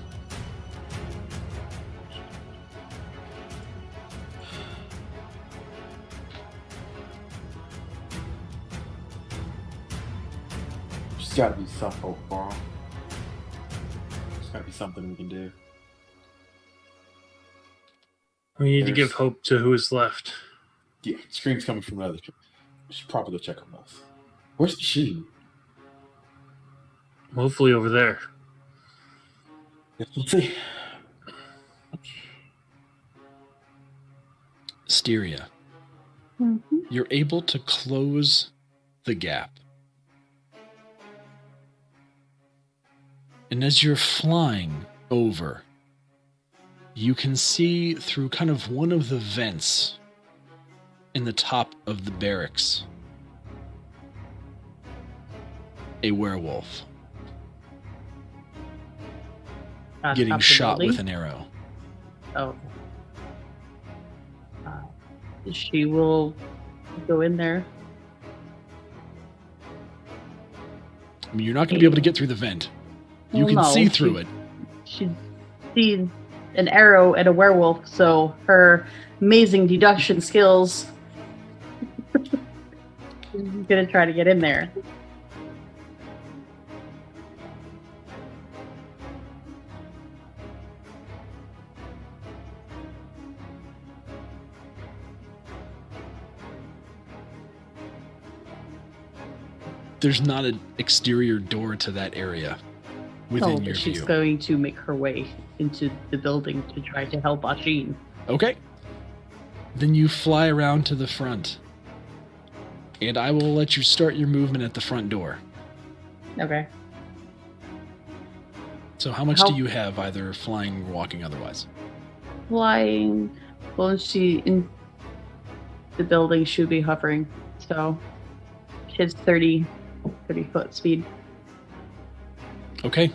There's gotta be some hope for him. There's gotta be something we can do. We need to There's- give hope to who's left. Yeah, screams coming from another. We should probably go check on those. Where's the machine? Hopefully over there. Let's see. Styria, you're able to close the gap. And as you're flying over, you can see through kind of one of the vents in the top of the barracks a werewolf getting shot with an arrow. Oh. She will go in there. I mean, you're not going to be able to get through the vent. You can No, see through it. She's seen an arrow and a werewolf, so her amazing deduction skills. She's gonna try to get in there. There's not an exterior door to that area within But your she's view. going to make her way into the building to try to help Ashin. Okay. Then you fly around to the front. And I will let you start your movement at the front door. Okay. So how much How- do you have, either flying or walking otherwise? Flying. Well, she in the building should be hovering, so she has 30 foot speed. Okay.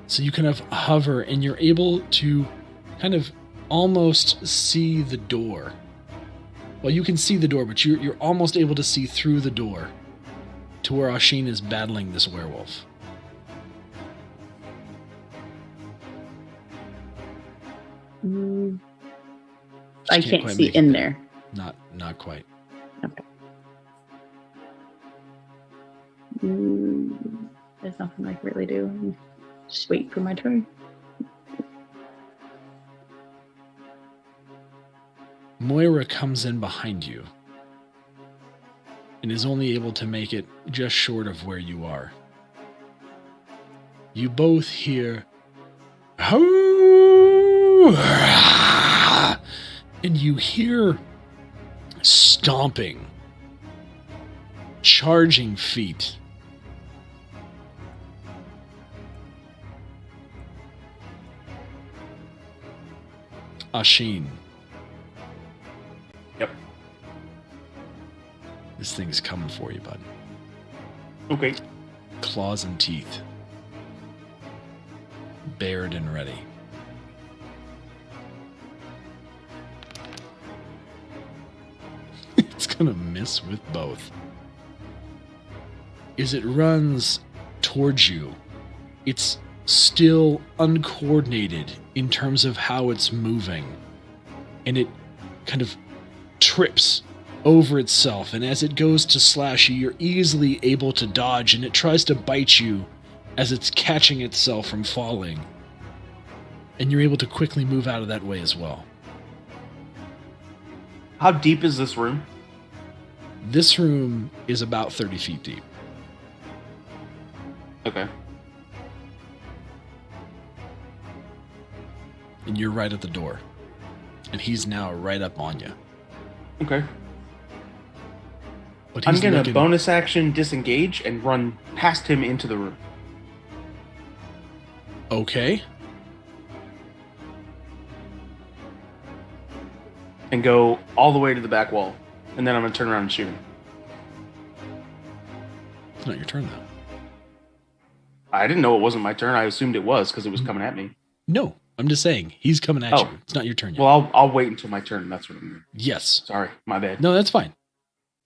So you kind of hover and you're able to kind of almost see the door. Well, you can see the door, but you're almost able to see through the door to where Ashin is battling this werewolf. I Just can't quite see make it in there. Not quite. Okay. There's nothing I can really do. Just wait for my turn. Moira comes in behind you and is only able to make it just short of where you are. You both hear, and you hear stomping charging feet. Ashin. Yep. This thing's coming for you, bud. Okay. Claws and teeth. Bared and ready. It's gonna miss with both. As it runs towards you, it's still uncoordinated in terms of how it's moving. And it kind of trips over itself, and as it goes to slash you, you're easily able to dodge, and it tries to bite you as it's catching itself from falling. And you're able to quickly move out of that way as well. How deep is this room? This room is about 30 feet deep. Okay. And you're right at the door. And he's now right up on you. Okay. But I'm he's gonna looking- bonus action disengage and run past him into the room. Okay. And go all the way to the back wall. And then I'm gonna turn around and shoot him. It's not your turn, though. I didn't know it wasn't my turn. I assumed it was because it was coming at me. No, I'm just saying. He's coming at Oh. you. It's not your turn yet. Well, I'll wait until my turn. That's what I'm doing. Yes. Sorry, my bad. No, that's fine.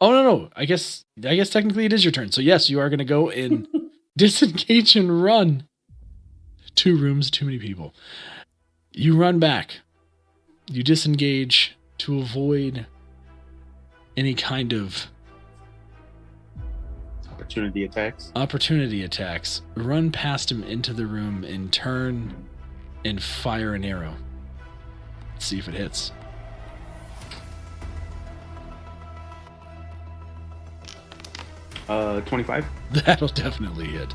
Oh, no. I guess technically it is your turn. So yes, you are going to go and disengage and run. 2 rooms, too many people. You run back. You disengage to avoid any kind of Opportunity attacks. Run past him into the room and turn and fire an arrow. Let's see if it hits. Uh, 25. That'll definitely hit.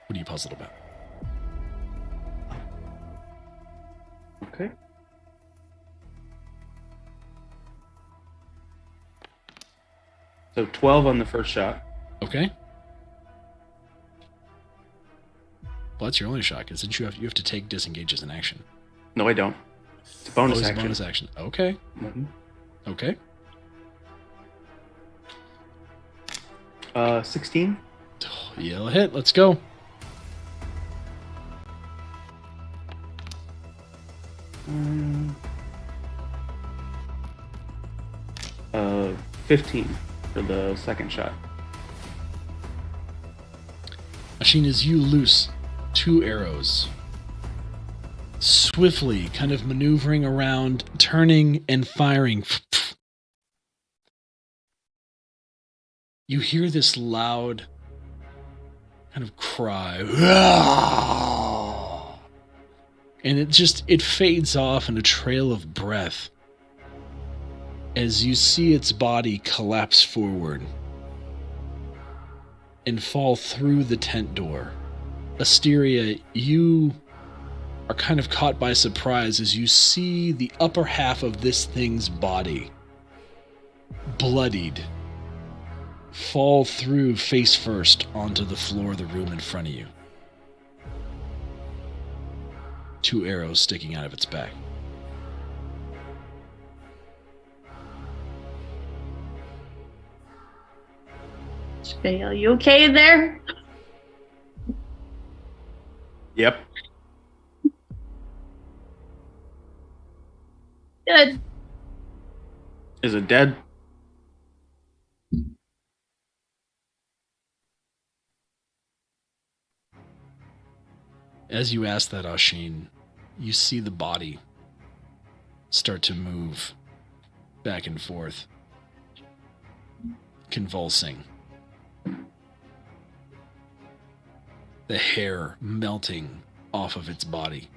What are you puzzled about? Okay. So 12 on the first shot. Okay. Well, that's your only shot, because you have to take disengage as an action. No, I don't. It's a bonus it's a action. bonus action. Okay. Mhm. Okay. 16. Yellow hit. Let's go. Mm. 15 for the second shot. Ashin, as you loose 2 arrows, swiftly kind of maneuvering around, turning and firing. You hear this loud kind of cry. And it fades off in a trail of breath as you see its body collapse forward and fall through the tent door. Asteria, you are kind of caught by surprise as you see the upper half of this thing's body, bloodied, fall through face first onto the floor of the room in front of you. 2 arrows sticking out of its back. Faye, are you okay in there? Yep. Good. Is it dead? As you ask that, Ashin, you see the body start to move back and forth, convulsing. The hair melting off of its body,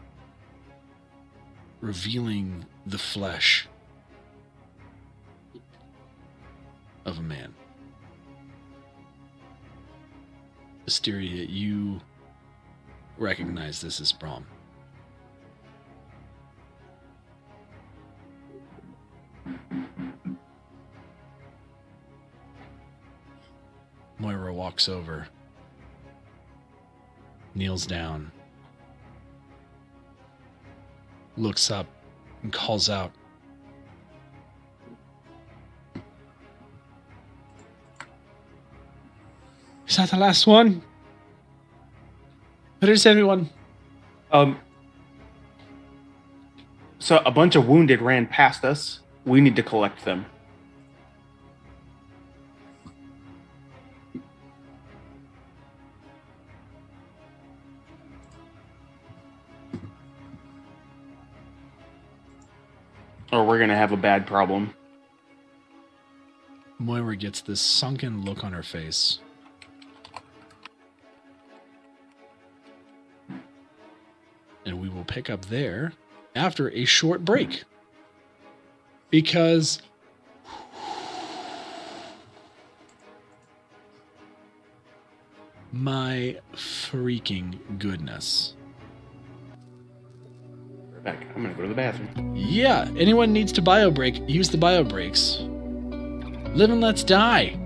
revealing the flesh of a man. Asteria, you recognize this as Brahm. Moira walks over, kneels down, looks up, and calls out, "Is that the last one? Where is everyone?" So a bunch of wounded ran past us. We need to collect them. Or we're gonna have a bad problem. Moira gets this sunken look on her face. And we will pick up there after a short break. Because my freaking goodness. Back. I'm gonna go to the bathroom. Yeah, anyone needs to bio break, use the bio breaks. Live and let's die.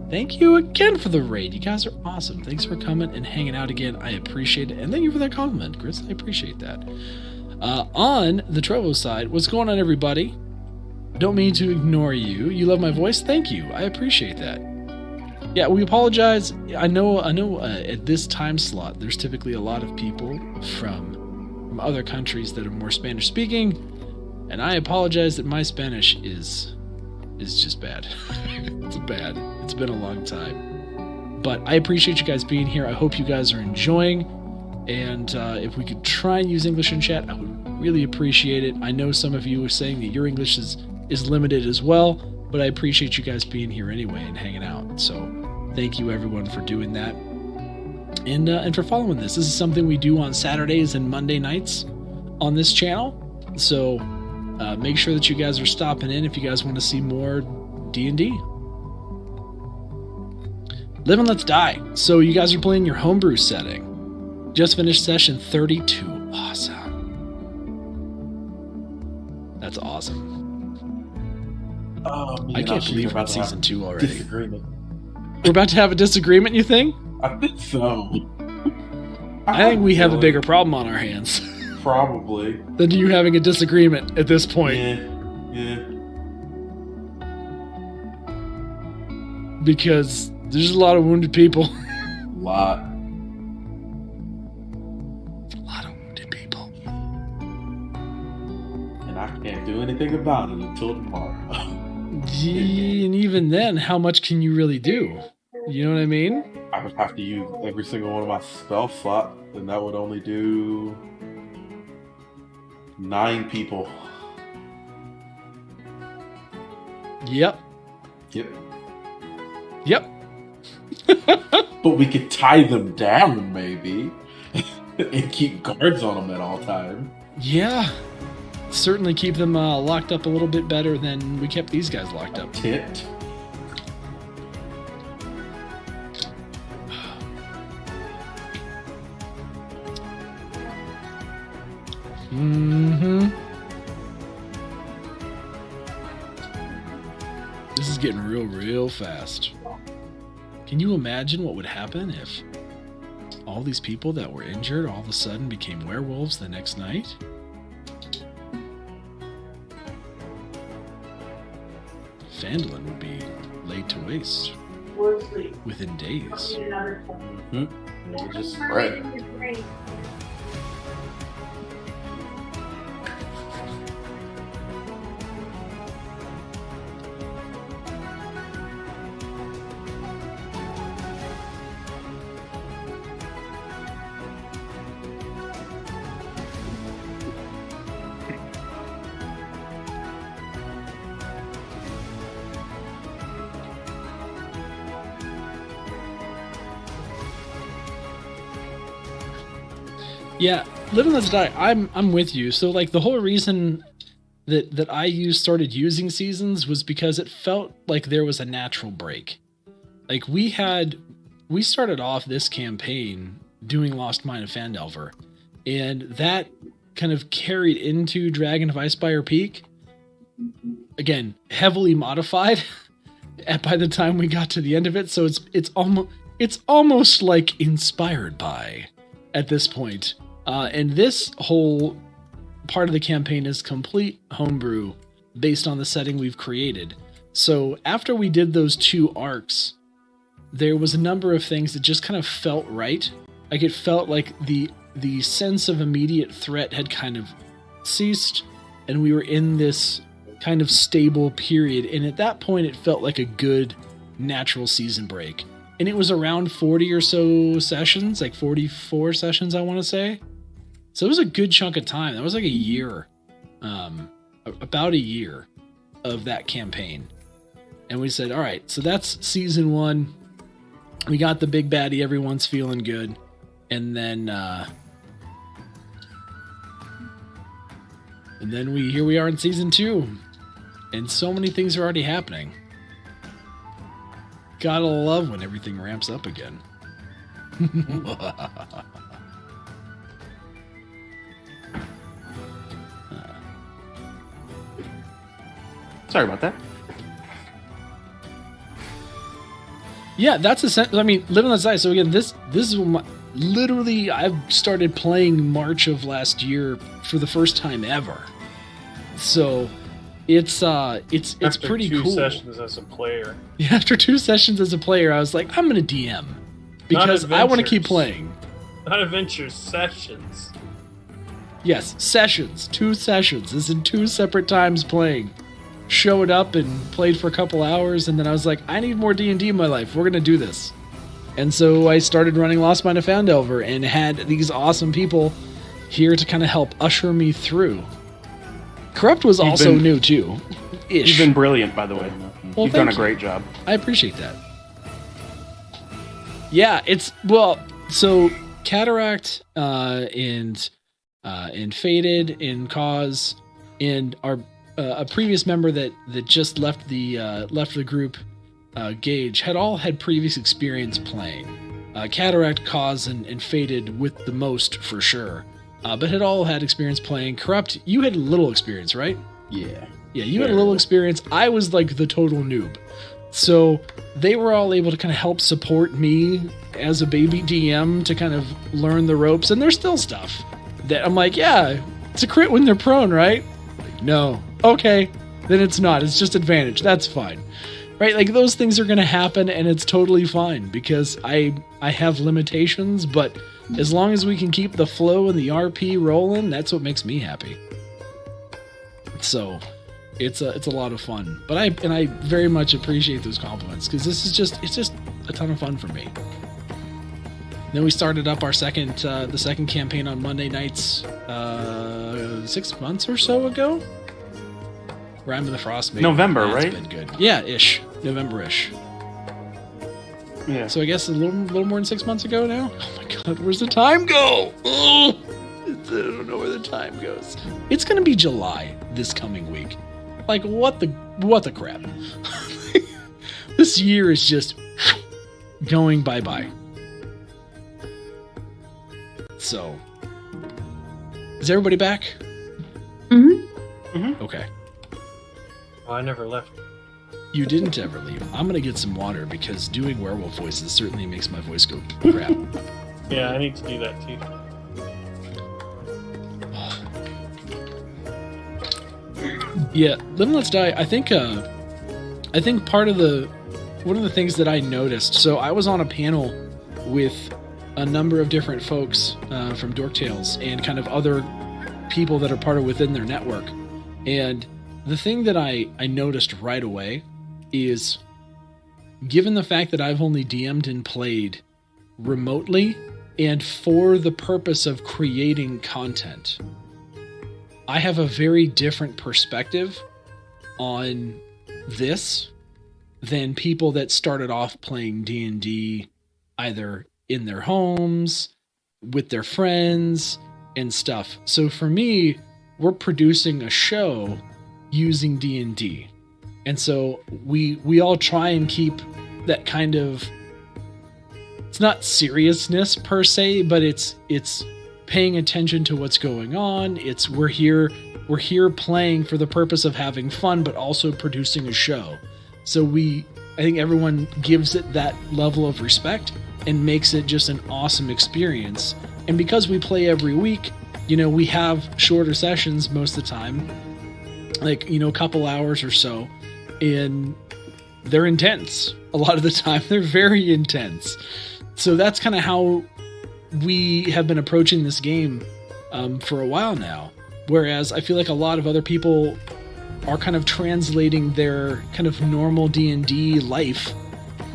Thank you again for the raid. You guys are awesome. Thanks for coming and hanging out again. I appreciate it. And thank you for that compliment, Chris. I appreciate that. On the Trovo side, what's going on, everybody? Don't mean to ignore you. You love my voice? Thank you. I appreciate that. Yeah, we apologize. I know at this time slot, there's typically a lot of people from other countries that are more Spanish speaking, and I apologize that my Spanish is just bad. It's bad. It's been a long time. But I appreciate you guys being here. I hope you guys are enjoying, and if we could try and use English in chat, I would really appreciate it. I know some of you are saying that your English is limited as well, but I appreciate you guys being here anyway and hanging out. So thank you everyone for doing that. And for following this. This is something we do on Saturdays and Monday nights on this channel. So make sure that you guys are stopping in if you guys want to see more D&D. Live and let's die. So you guys are playing your homebrew setting. Just finished session 32. Awesome. That's awesome. Oh, man, I can't believe we're on season 2 already. Disagreement. We're about to have a disagreement, you think? I think so. I think we have a bigger problem on our hands Probably. than you having a disagreement at this point. Yeah. Because there's a lot of wounded people. A lot. A lot of wounded people. And I can't do anything about it until tomorrow. Yeah, and even then, how much can you really do? You know what I mean? I would have to use every single one of my spell slots, and that would only do 9 people. Yep. Yep. But we could tie them down, maybe, and keep guards on them at all times. Yeah. Certainly keep them locked up a little bit better than we kept these guys locked up. Tit. Mm-hmm. This is getting real fast. Can you imagine what would happen if all these people that were injured all of a sudden became werewolves the next night? Phandalin would be laid to waste within days. It just spread. Yeah, Live and Let's Die, I'm with you. So like the whole reason that I started using seasons was because it felt like there was a natural break. Like we started off this campaign doing Lost Mine of Phandelver, and that kind of carried into Dragon of Icespire Peak. Again, heavily modified by the time we got to the end of it, so it's almost like inspired by at this point. And this whole part of the campaign is complete homebrew based on the setting we've created. So after we did those 2 arcs, there was a number of things that just kind of felt right. Like it felt like the sense of immediate threat had kind of ceased, and we were in this kind of stable period. And at that point, it felt like a good natural season break. And it was around 40 or so sessions, like 44 sessions, I want to say. So it was a good chunk of time. That was like a year, about a year of that campaign. And we said, all right, so that's season 1. We got the big baddie. Everyone's feeling good. And then here we are in season 2. And so many things are already happening. Gotta love when everything ramps up again. Sorry about that. Yeah, that's I mean, living on the side. So again, this is literally I've started playing March of last year for the first time ever. So it's After pretty 2 cool. sessions as a player. Yeah, after 2 sessions as a player, I was like, I'm gonna DM because I want to keep adventures. playing. Not adventures, sessions. Yes, sessions. 2 sessions. This is in 2 separate times playing. Showed up and played for a couple hours, and then I was like, I need more D&D in my life. We're gonna do this. And so I started running Lost Mine of Phandelver and had these awesome people here to kind of help usher me through. Corrupt was also new too. Ish. You've been brilliant, by the way. Well, You've done a thank you. great job. I appreciate that. Yeah, so Cataract and Faded and Cause and our a previous member that just left the group, Gage, had all had previous experience playing. Cataract, Cause, and Faded with the most for sure, but had all had experience playing. Corrupt, you had little experience, right? Yeah. Yeah, you had a little experience. I was like the total noob. So they were all able to kind of help support me as a baby DM to kind of learn the ropes. And there's still stuff that I'm like, yeah, it's a crit when they're prone, right? Like, no. Okay, then it's not. It's just advantage. That's fine. Right? Like those things are going to happen and it's totally fine because I have limitations, but as long as we can keep the flow and the RP rolling, that's what makes me happy. So it's a lot of fun, but I very much appreciate those compliments because it's just a ton of fun for me. Then we started up our the second campaign on Monday nights 6 months or so ago. Rime of the Frostmaiden. November, That's right? been good. Yeah, ish. November-ish. Yeah. So I guess a little more than 6 months ago now. Oh my god, where's the time go? Oh, I don't know where the time goes. It's gonna be July this coming week. Like what the crap? This year is just going bye-bye. So, is everybody back? Mm-hmm. Okay. Oh, I never left. You didn't ever leave. I'm gonna get some water because doing werewolf voices certainly makes my voice go crap. Yeah, I need to do that too. Yeah, Live and Let's Die. I think one of the things that I noticed. So I was on a panel with a number of different folks from Dork Tales and kind of other people that are part of within their network. And the thing that I noticed right away is, given the fact that I've only DM'd and played remotely and for the purpose of creating content, I have a very different perspective on this than people that started off playing D&D either in their homes, with their friends, and stuff. So for me, we're producing a show using D&D. And so we all try and keep that kind of, it's not seriousness per se, but it's paying attention to what's going on. It's we're here playing for the purpose of having fun, but also producing a show. So I think everyone gives it that level of respect and makes it just an awesome experience. And because we play every week, we have shorter sessions most of the time, like, a couple hours or so, and they're intense. A lot of the time, they're very intense. So that's kind of how we have been approaching this game for a while now. Whereas I feel like a lot of other people are kind of translating their kind of normal D&D life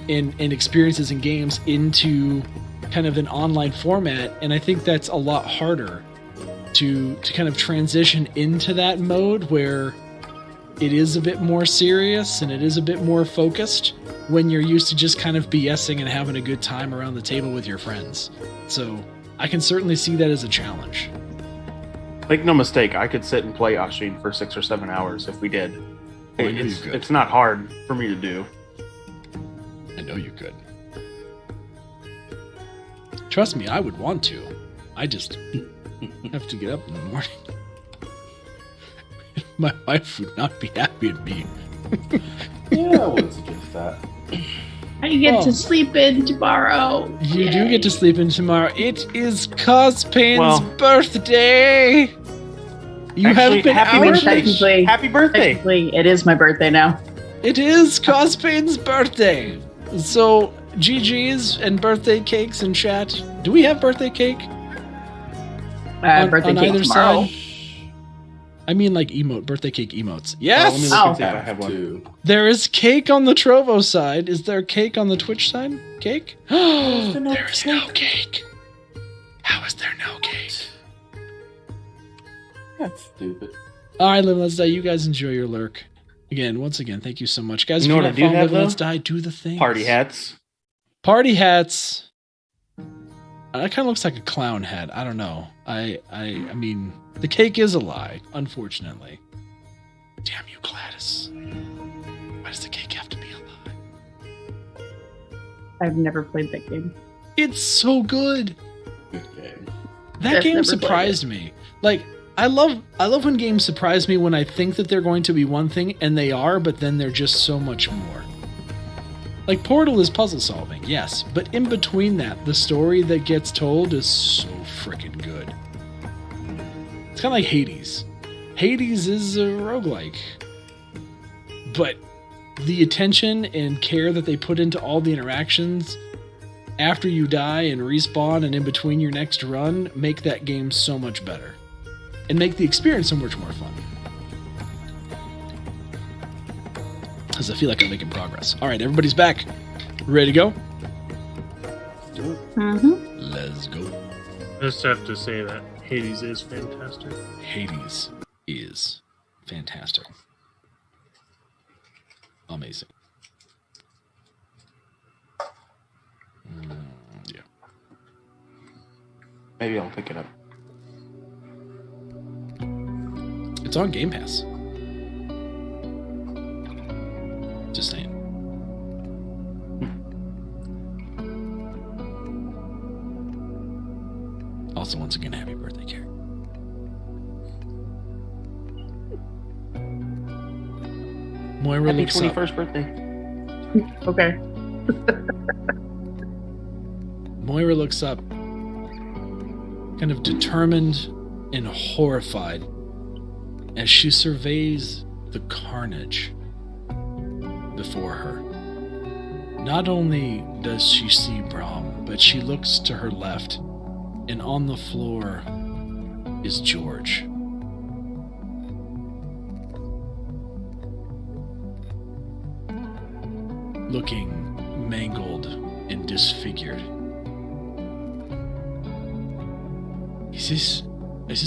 and experiences in games into kind of an online format. And I think that's a lot harder to kind of transition into that mode where it is a bit more serious and it is a bit more focused when you're used to just kind of BSing and having a good time around the table with your friends. So I can certainly see that as a challenge. Make no mistake, I could sit and play Ashin for 6 or 7 hours if we did. Oh, I know you could. It's not hard for me to do. I know you could. Trust me, I would want to. I just have to get up in the morning. My wife would not be happy at me. Yeah, I would suggest that. I get to sleep in tomorrow. You do Yay. get to sleep in tomorrow. It is Cospain's Well- birthday. You Actually, have been happy out. birthday. Technically- Happy birthday! Technically, it is my birthday now. It is Cospain's birthday. So, GG's and birthday cakes in chat. Do we have birthday cake? Birthday on cake either tomorrow. side? I mean like birthday cake emotes. Let me Yes! look Oh. and see if I have one. There is cake on the Trovo side. Is there cake on the Twitch side? Cake? There is no cake. How is there no cake? That's stupid. All right, Live and Let's Die. You guys enjoy your lurk. Once again, thank you so much. Guys, You know if what I you're do not following have, Live and Let's though? Die, do the thing. Party hats. Party hats. That kind of looks like a clown hat. I don't know. I mean, the cake is a lie, unfortunately. Damn you, Gladys. Why does the cake have to be a lie? I've never played that game. It's so good. Good game. That I've game never played surprised me. Like, I love when games surprise me when I think that they're going to be one thing and they are, but then they're just so much more. Like, Portal is puzzle solving, yes, but in between that, the story that gets told is so freaking good. It's kind of like Hades. Hades is a roguelike. But the attention and care that they put into all the interactions after you die and respawn and in between your next run make that game so much better. And make the experience so much more fun. Because I feel like I'm making progress. All right, everybody's back. Ready to go? Let's do it. Mm-hmm. Let's go. I just have to say that Hades is fantastic. Hades is fantastic. Amazing. Yeah. Maybe I'll pick it up. It's on Game Pass. Just saying. Also, once again, happy birthday, Carrie. Moira Happy looks up. 21st birthday. Okay. Moira looks up, kind of determined and horrified as she surveys the carnage before her. Not only does she see Brahm, but she looks to her left, and on the floor is George. Looking mangled and disfigured. Is this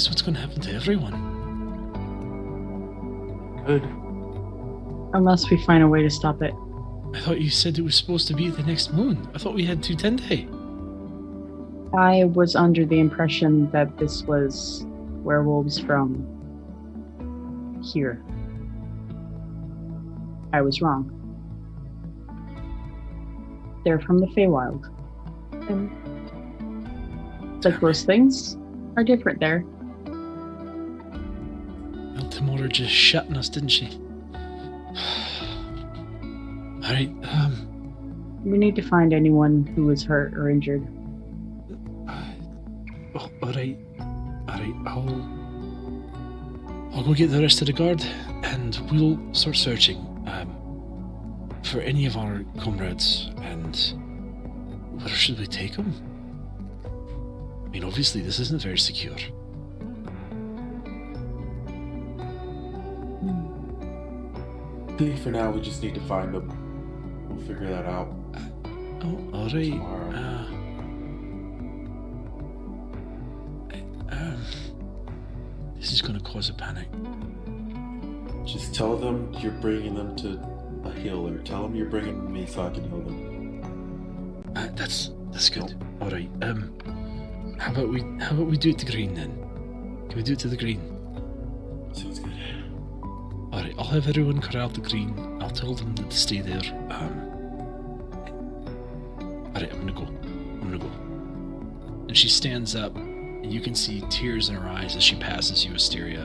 what's going to happen to everyone? Good. Unless we find a way to stop it. I thought you said it was supposed to be the next moon. I thought we had 210 I was under the impression that this was werewolves from here. I was wrong. They're from the Feywild. And like most things are different there. Well, Timora just shutting us, didn't she? Alright, We need to find anyone who was hurt or injured. alright, I'll go get the rest of the guard, and we'll start searching, for any of our comrades, and where should we take them? I mean, obviously this isn't very secure. I think for now we just need to find them. We'll figure that out. Oh, alright. Tomorrow. This is going to cause a panic. Just tell them you're bringing them to a healer. Tell them you're bringing me so I can heal them. That's good. All right. How about we do it to green then? Can we do it to the green? Sounds good. All right. I'll have everyone corral the green. I'll tell them to stay there. All right. I'm gonna go. And she stands up, and you can see tears in her eyes as she passes you, Asteria,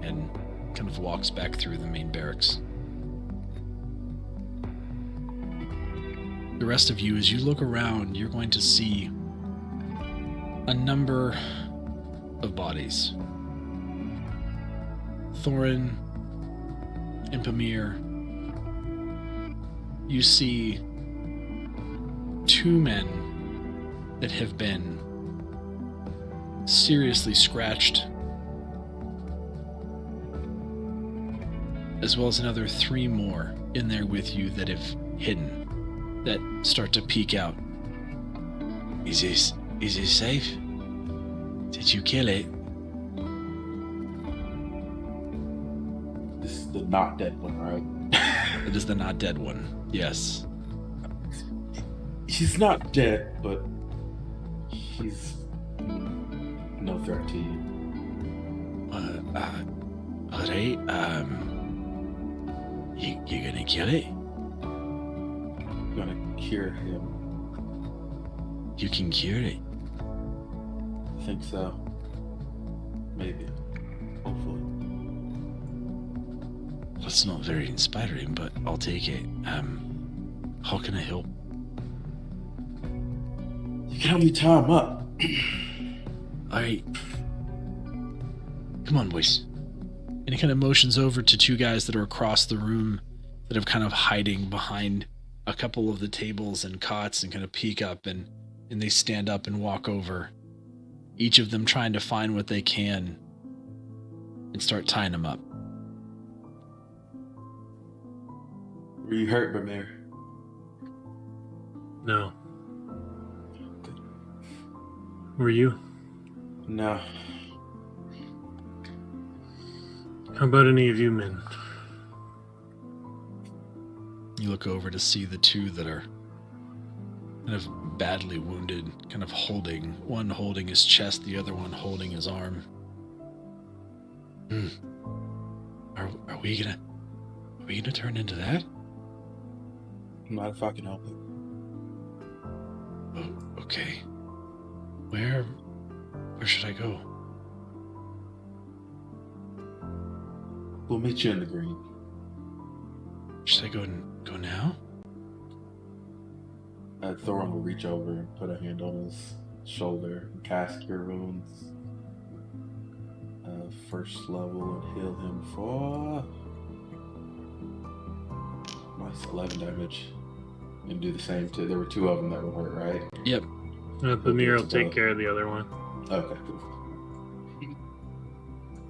and kind of walks back through the main barracks. The rest of you, as you look around, you're going to see a number of bodies. Thorin and Pamir. You see 2 men that have been seriously scratched, as well as another 3 more in there with you that have hidden, that start to peek out. Is it safe? Did you kill it? This is the not dead one, right? It is the not dead one. Yes. He's not dead, but he's no threat to you. Alright, you gonna kill it? I'm gonna cure him. You can cure it. I think so. Maybe. Hopefully. That's not very inspiring, but I'll take it. How can I help? You can help me tie him up. Alright. Come on, boys. And he kind of motions over to 2 guys that are across the room that are kind of hiding behind a couple of the tables and cots and kind of peek up, and they stand up and walk over, each of them trying to find what they can and start tying them up. Were you hurt, Bamir? No. Were you? No. How about any of you men? You look over to see the 2 that are kind of badly wounded, kind of holding, one holding his chest, the other one holding his arm. Are we gonna turn into that? Not if I can help it. Oh, okay. Where should I go? We'll meet you in the green. Should I go now? Thorin will reach over and put a hand on his shoulder and cast Cure Wounds. First level and heal him for nice 11 damage. And do the same too. There were 2 of them that were hurt, right? Yep. Pamir will take care of the other one. Okay, cool.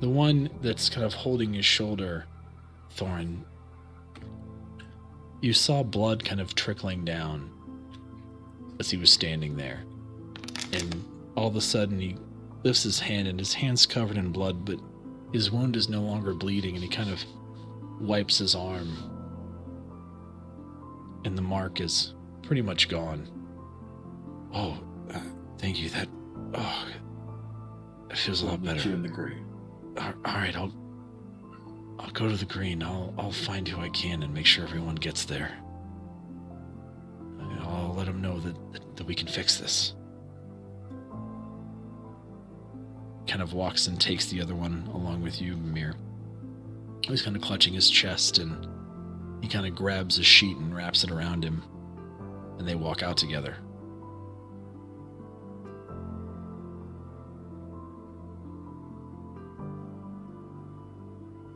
The one that's kind of holding his shoulder, Thorin, you saw blood kind of trickling down as he was standing there. And all of a sudden he lifts his hand, and his hand's covered in blood, but his wound is no longer bleeding, and he kind of wipes his arm. And the mark is pretty much gone. Oh, thank you. That feels a lot better. Meet you in the green. All right, I'll go to the green. I'll find who I can and make sure everyone gets there. I'll let them know that we can fix this. Kind of walks and takes the other one along with you, Mimir. He's kind of clutching his chest, and he kind of grabs a sheet and wraps it around him, and they walk out together.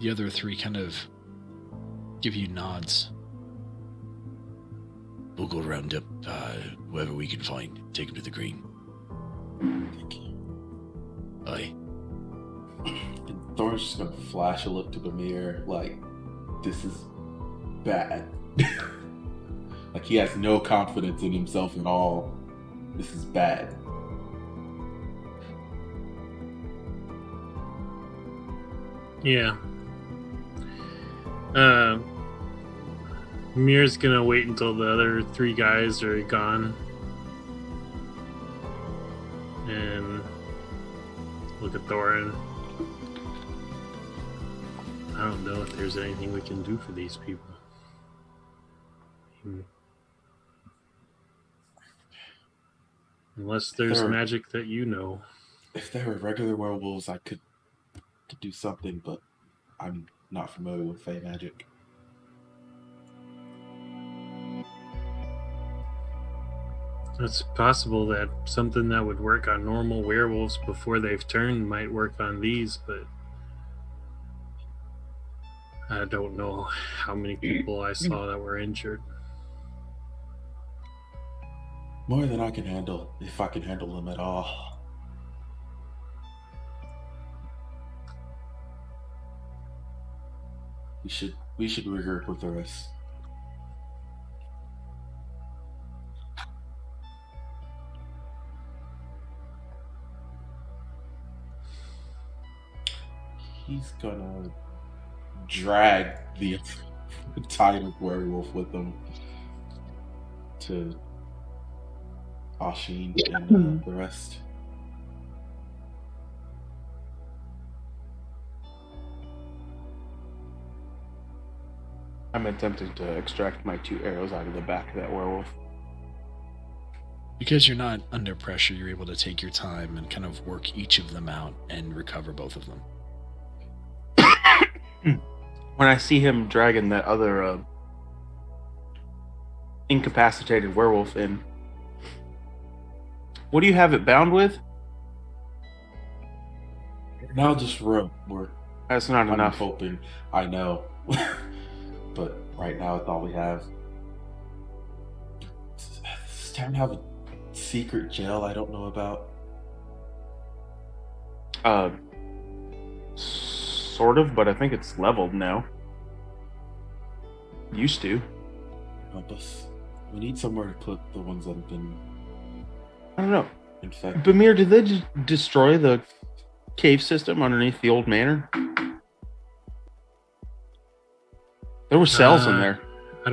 The other three kind of give you nods. We'll go round up whoever we can find. Take him to the green. Thank you. Aye. And Thorn's just gonna flash a look to Bamir like, this is bad. Like he has no confidence in himself at all. This is bad. Yeah. Mir's gonna wait until the other three guys are gone and look at Thorin. I don't know if there's anything we can do for these people. Unless there's magic that you know. If they were regular werewolves, I could do something, but I'm not familiar with Fey magic. It's possible that something that would work on normal werewolves before they've turned might work on these, but I don't know how many people I saw that were injured. More than I can handle, if I can handle them at all. We should regroup with the rest. He's gonna drag the entire werewolf with him to Ashin and the rest. I'm attempting to extract my 2 arrows out of the back of that werewolf. Because you're not under pressure, you're able to take your time and kind of work each of them out and recover both of them. When I see him dragging that other incapacitated werewolf in, what do you have it bound with? Now just rope. That's not I'm enough. hoping. I know. But right now it's all we have. Does this town have a secret jail I don't know about? Sort of, but I think it's leveled now. Used to. Help us. We need somewhere to put the ones that have been I don't know. infected. Bamir, did they just destroy the cave system underneath the old manor? There were cells in there. I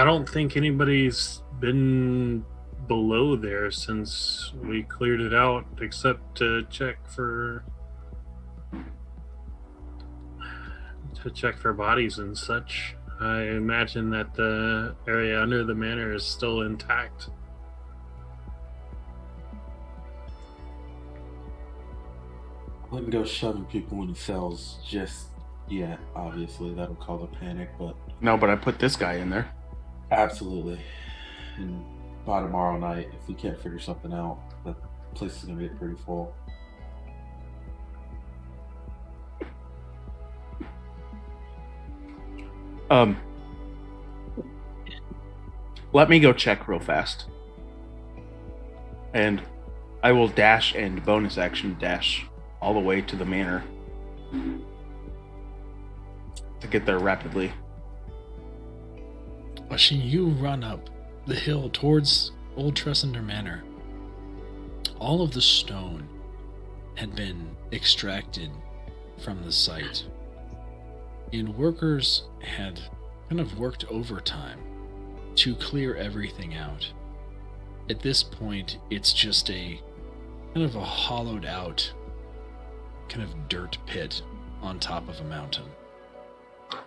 don't think anybody's been below there since we cleared it out, except to check for bodies and such. I imagine that the area under the manor is still intact. I wouldn't go shoving people in cells just yet, obviously. That'll cause a panic, but No, but I put this guy in there. absolutely. And by tomorrow night, if we can't figure something out, the place is going to get pretty full. Let me go check real fast. And I will dash and bonus action dash all the way to the manor to get there rapidly. Watching you run up the hill towards Old Tressender Manor, all of the stone had been extracted from the site, and workers had kind of worked overtime to clear everything out. At this point, it's just a kind of a hollowed out kind of dirt pit on top of a mountain.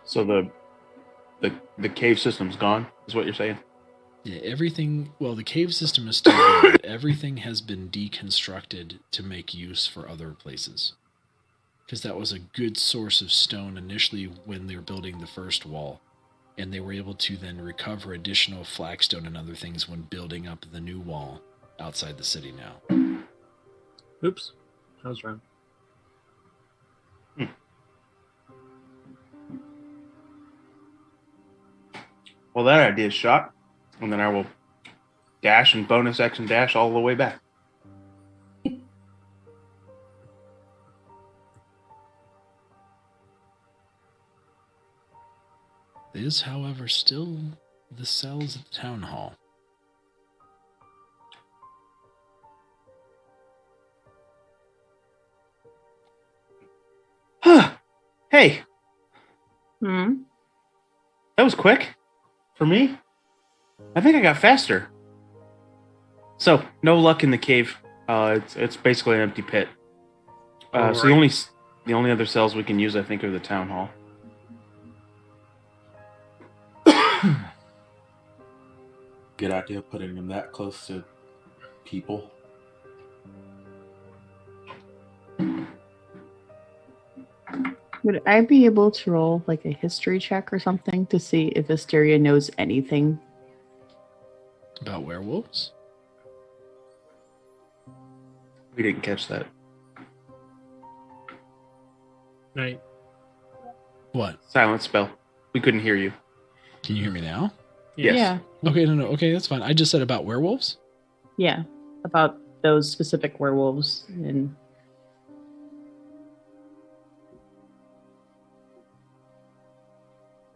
So the cave system's gone, is what you're saying? Yeah, everything. Well, the cave system is still there, but everything has been deconstructed to make use for other places. Because that was a good source of stone initially when they were building the first wall, and they were able to then recover additional flagstone and other things when building up the new wall outside the city now. Oops, I was wrong. Well, that idea is shot, and then I will dash and bonus action dash all the way back. Is, however, still the cells at the town hall. Hey, Hmm. that was quick. For me, I think I got faster. So, no luck in the cave. It's basically an empty pit. So the only other cells we can use, I think, are the town hall. Good idea putting them that close to people. Would I be able to roll like a history check or something to see if Asteria knows anything? About werewolves? We didn't catch that. Night. What? Silent spell. We couldn't hear you. Can you hear me now? Yes. Yeah. Okay, no. Okay, that's fine. I just said about werewolves? Yeah. About those specific werewolves and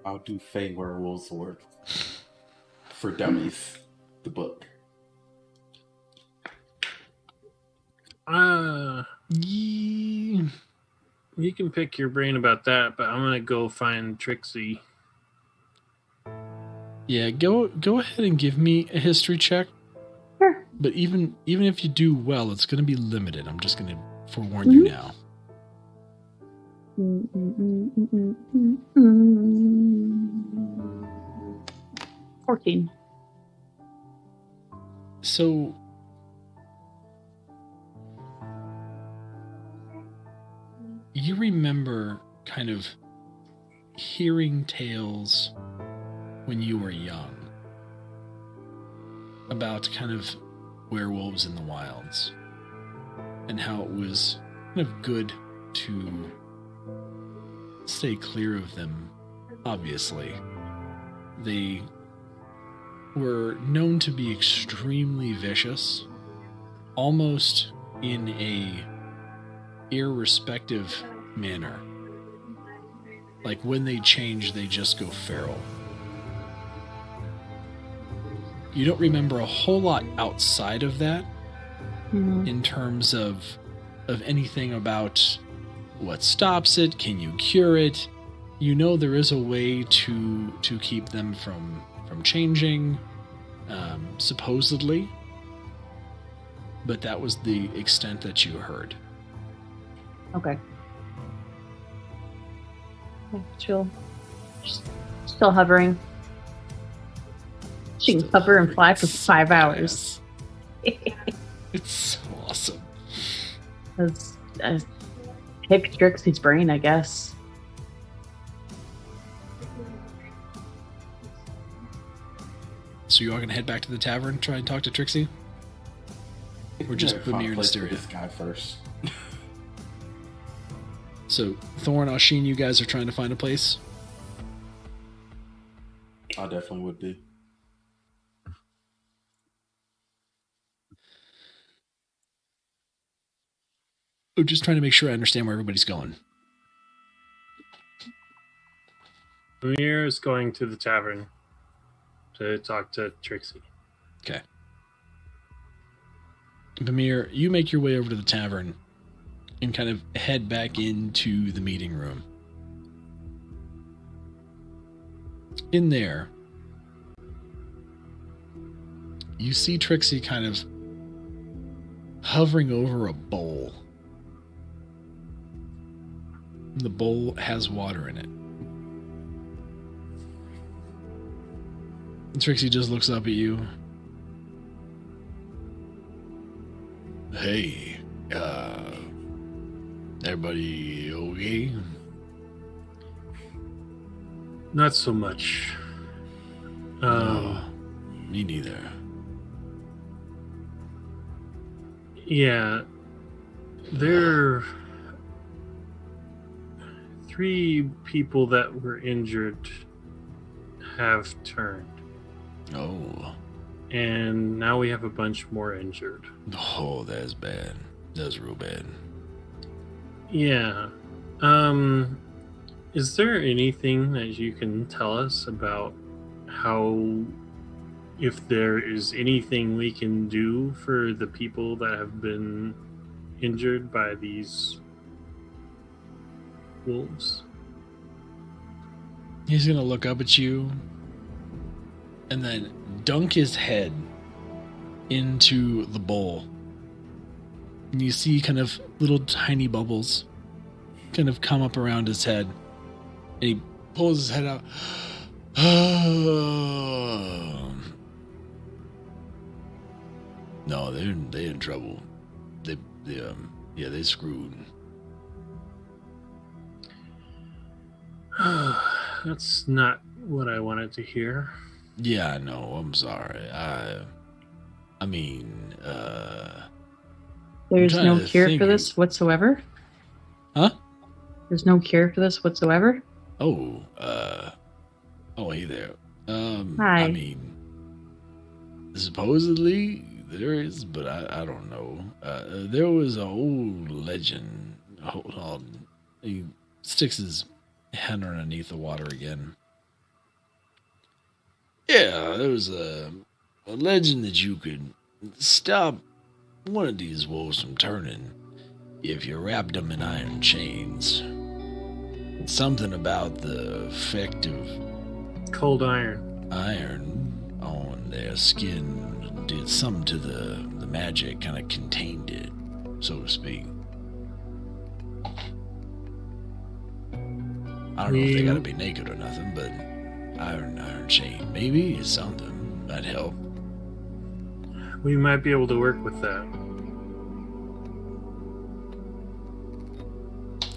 I'll do Fey Werewolves or For Dummies, the book. Yeah. You can pick your brain about that, but I'm gonna go find Trixie. Yeah, go ahead and give me a history check. Sure. But even if you do well, it's going to be limited. I'm just going to forewarn you now. 14. So you remember kind of hearing tales when you were young about kind of werewolves in the wilds and how it was kind of good to stay clear of them. Obviously, they were known to be extremely vicious, almost in a irrespective manner. Like when they change, they just go feral. You don't remember a whole lot outside of that in terms of anything about what stops it, can you cure it? You know there is a way to keep them from changing, supposedly, but that was the extent that you heard. Okay. Chill. Still hovering. She can hover and fly for 5 hours. It's so awesome. That's pick Trixie's brain, I guess. So you are gonna head back to the tavern, try and talk to Trixie? Or just Better find Bamir a and place for Asteria? this guy first. So Thorn, Oshin, you guys are trying to find a place? I definitely would be. Oh, just trying to make sure I understand where everybody's going. Amir is going to the tavern to talk to Trixie. Okay. Bamir, you make your way over to the tavern and kind of head back into the meeting room. In there, you see Trixie kind of hovering over a bowl. The bowl has water in it. And Trixie just looks up at you. Hey, everybody okay? Not so much. No, me neither. Yeah, there 3 people that were injured have turned. Oh. And now we have a bunch more injured. Oh, that's bad. That's real bad. Yeah. Is there anything that you can tell us about how, if there is anything we can do for the people that have been injured by these wolves? He's gonna look up at you and then dunk his head into the bowl. And you see kind of little tiny bubbles kind of come up around his head. And he pulls his head out. No, they're in trouble. They screwed. That's not what I wanted to hear. Yeah, I know. I'm sorry. I mean, There's trying no to cure think for of- this whatsoever? Huh? There's no cure for this whatsoever? Oh, hey there. Hi. I mean, supposedly there is, but I don't know. There was an old legend. Hold on. He sticks his hand underneath the water again. Yeah, there was a legend that you could stop one of these wolves from turning if you wrapped them in iron chains. Something about the effect of Cold iron. iron on their skin did something to the magic, kind of contained it, so to speak. I don't know if they gotta be naked or nothing, but iron chain maybe is something that'd help. We might be able to work with that.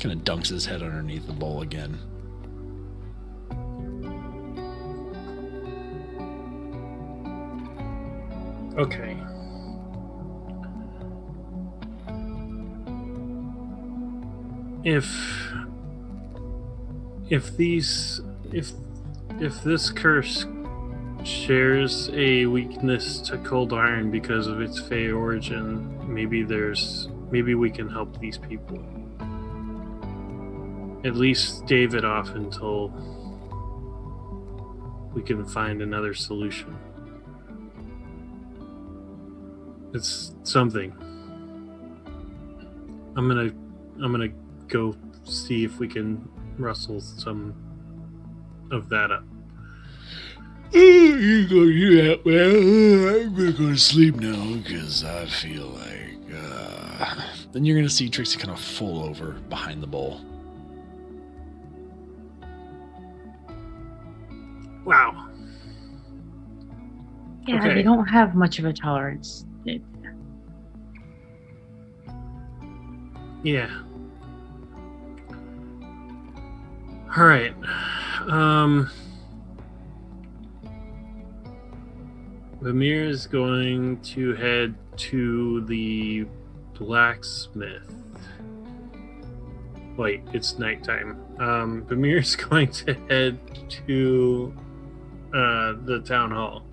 Kind of dunks his head underneath the bowl again. Okay. If this curse shares a weakness to cold iron because of its Fey origin, maybe we can help these people. At least stave it off until we can find another solution. It's something. I'm gonna go see if we can rustle some of that up. You go do that. Well, I'm gonna go to sleep now because I feel like. Then you're gonna see Trixie kind of fall over behind the bowl. Wow. Yeah, Okay. they don't have much of a tolerance. Yeah. All right. Vamir is going to head to the blacksmith. Wait, it's nighttime. Vamir is going to head to the town hall.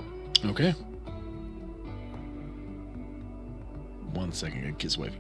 Okay. 1 second, I kiss wavy.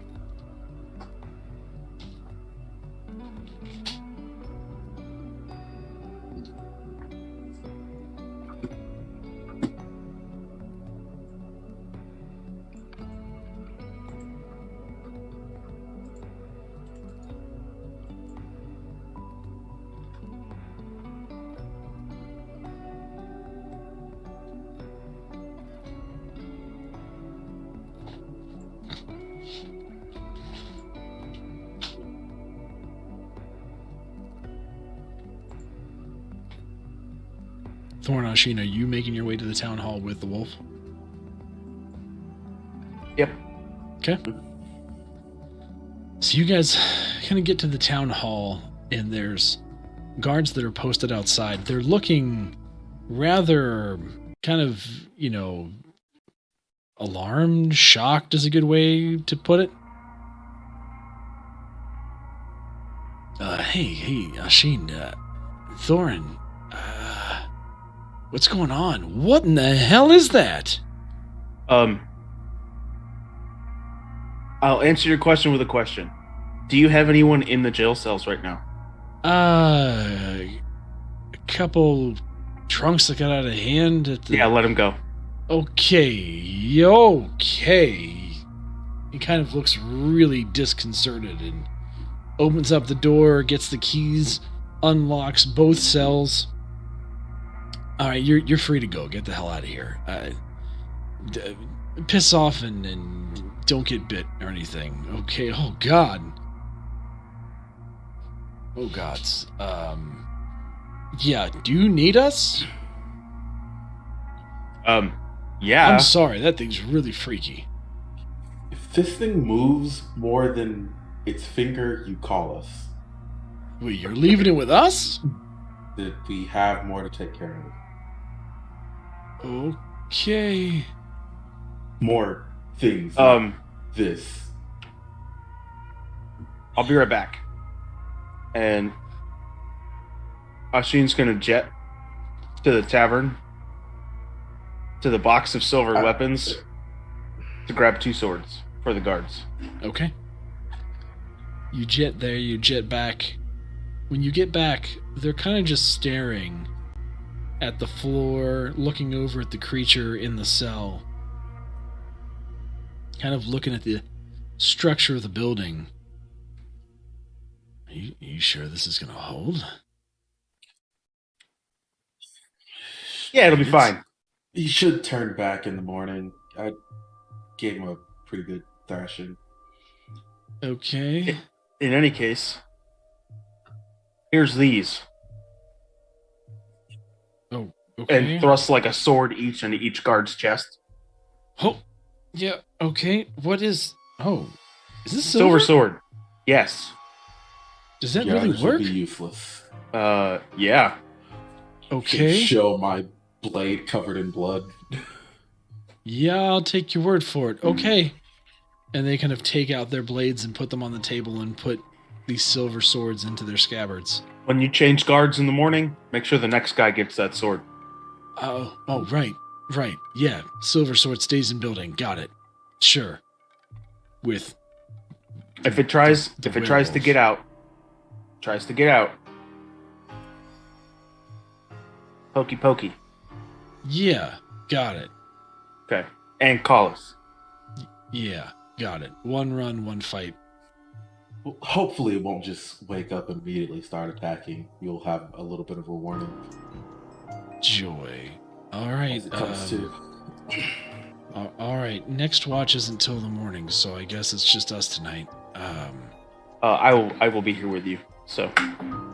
Thorn, Ashin, are you making your way to the town hall with the wolf? Yep. Okay. So you guys kind of get to the town hall, and there's guards that are posted outside. They're looking rather kind of, alarmed, shocked is a good way to put it. Hey, Ashin, Thorin, what's going on? What in the hell is that? I'll answer your question with a question. Do you have anyone in the jail cells right now? A couple trunks that got out of hand at the... Yeah, let him go. Okay. He kind of looks really disconcerted and opens up the door, gets the keys, unlocks both cells. All right, you're free to go. Get the hell out of here. Piss off and don't get bit or anything. Okay. Oh God. Oh gods. Yeah. Do you need us? Yeah. I'm sorry. That thing's really freaky. If this thing moves more than its finger, you call us. Wait, you're leaving it with us? That we have more to take care of. Okay. More things. Like this. I'll be right back. And Ashin's gonna jet to the tavern, to the box of silver weapons, to grab 2 swords for the guards. Okay. You jet there, you jet back. When you get back, they're kind of just staring at the floor, looking over at the creature in the cell. Kind of looking at the structure of the building. Are you sure this is going to hold? Yeah, it'll be fine. He should turn back in the morning. I gave him a pretty good thrashing. Okay. In any case, here's these. Oh, okay. And thrust like a sword each into each guard's chest. Oh, yeah, okay. What is... Oh, is this Silver sword. Yes. Does that Yeah, really this work? would be useless. Yeah. Okay. Show my blade covered in blood. Yeah, I'll take your word for it. Okay. And they kind of take out their blades and put them on the table and put these silver swords into their scabbards. When you change guards in the morning, make sure the next guy gets that sword. Oh, right. Yeah, silver sword stays in building. Got it. Sure. With... If it tries to werewolf. get out, pokey pokey. Yeah, got it. Okay. And call us. Yeah, got it. One run, one fight. Well, hopefully it won't just wake up and immediately start attacking. You'll have a little bit of a warning. Joy. All right. As it comes to... All right. Next watch isn't till the morning, so I guess it's just us tonight. I will be here with you. So.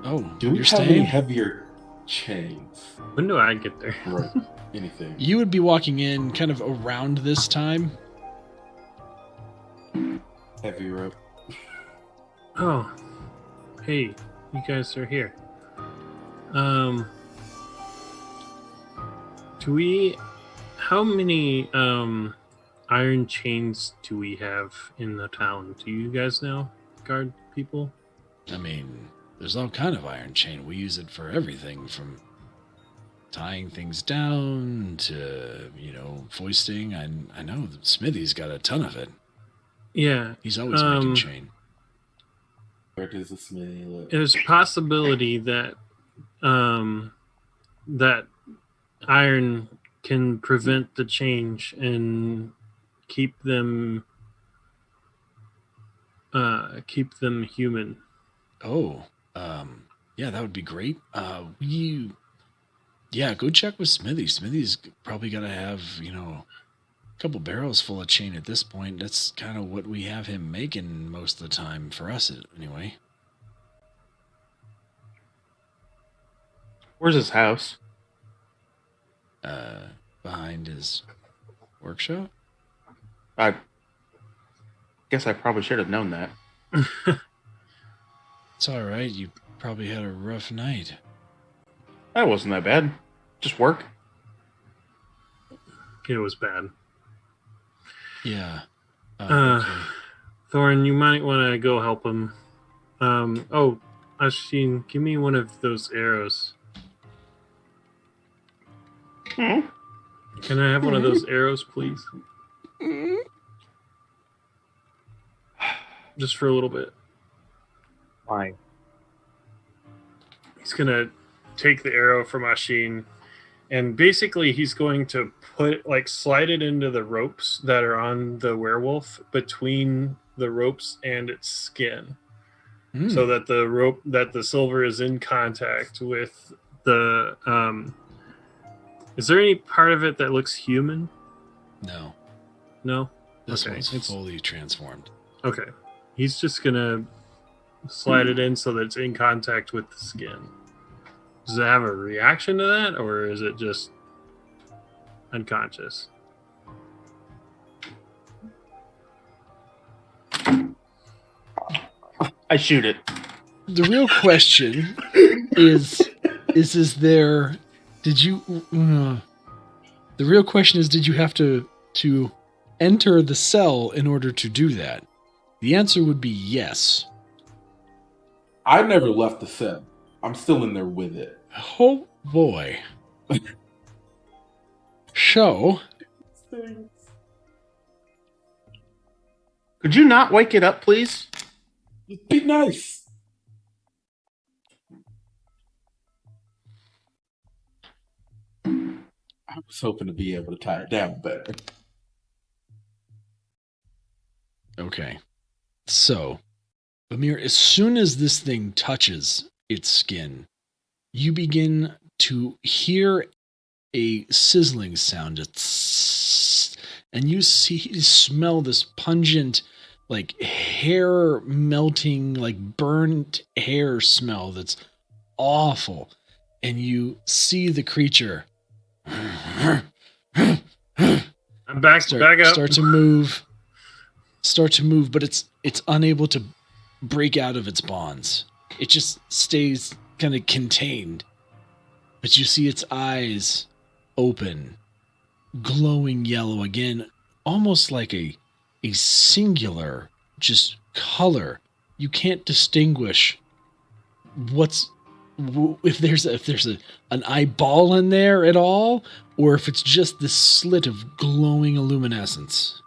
Oh, Do we you're have any staying? heavier chains? When do I get there? Right. Anything. You would be walking in kind of around this time. Heavy rope. Oh, hey, you guys are here. How many iron chains do we have in the town? Do you guys know, guard people? I mean, there's all kind of iron chain. We use it for everything from tying things down to, foisting. I know that Smithy's got a ton of it. Yeah. He's always making chain. Where does the smithy live? There's a possibility that that iron can prevent the change and keep them human. Oh, yeah, that would be great. Go check with Smithy. Smithy's probably got to have, a couple barrels full of chain at this point. That's kind of what we have him making most of the time for us, anyway. Where's his house? behind his workshop? I guess I probably should have known that. It's all right. You probably had a rough night. That wasn't that bad. Just work. It was bad. Yeah. Okay. Thorin, you might want to go help him. Oh, Ashin, give me one of those arrows. Hmm? Can I have one of those arrows, please? Just for a little bit. Fine. He's going to take the arrow from Ashin, and basically he's going to slide it into the ropes that are on the werewolf between the ropes and its skin. So that the silver is in contact with the is there any part of it that looks human? No. This Okay. one's fully transformed. Okay. He's just gonna slide it in so that it's in contact with the skin. Does it have a reaction to that, or is it just unconscious? I shoot it. The real question is there? Did you? The real question is, did you have to enter the cell in order to do that? The answer would be yes. I never left the cell. I'm still in there with it. Oh boy. Show. Could you not wake it up, please? Be nice. I was hoping to be able to tie it down better. Okay. So, Amir, as soon as this thing touches its skin, you begin to hear a sizzling sound. And you smell this pungent, like hair melting, like burnt hair smell that's awful. And you see the creature I'm back up. start to move, but it's unable to break out of its bonds. It just stays kind of contained. But you see its eyes open, glowing yellow again, almost like a singular just color. You can't distinguish if there's an eyeball in there at all, or if it's just this slit of glowing luminescence.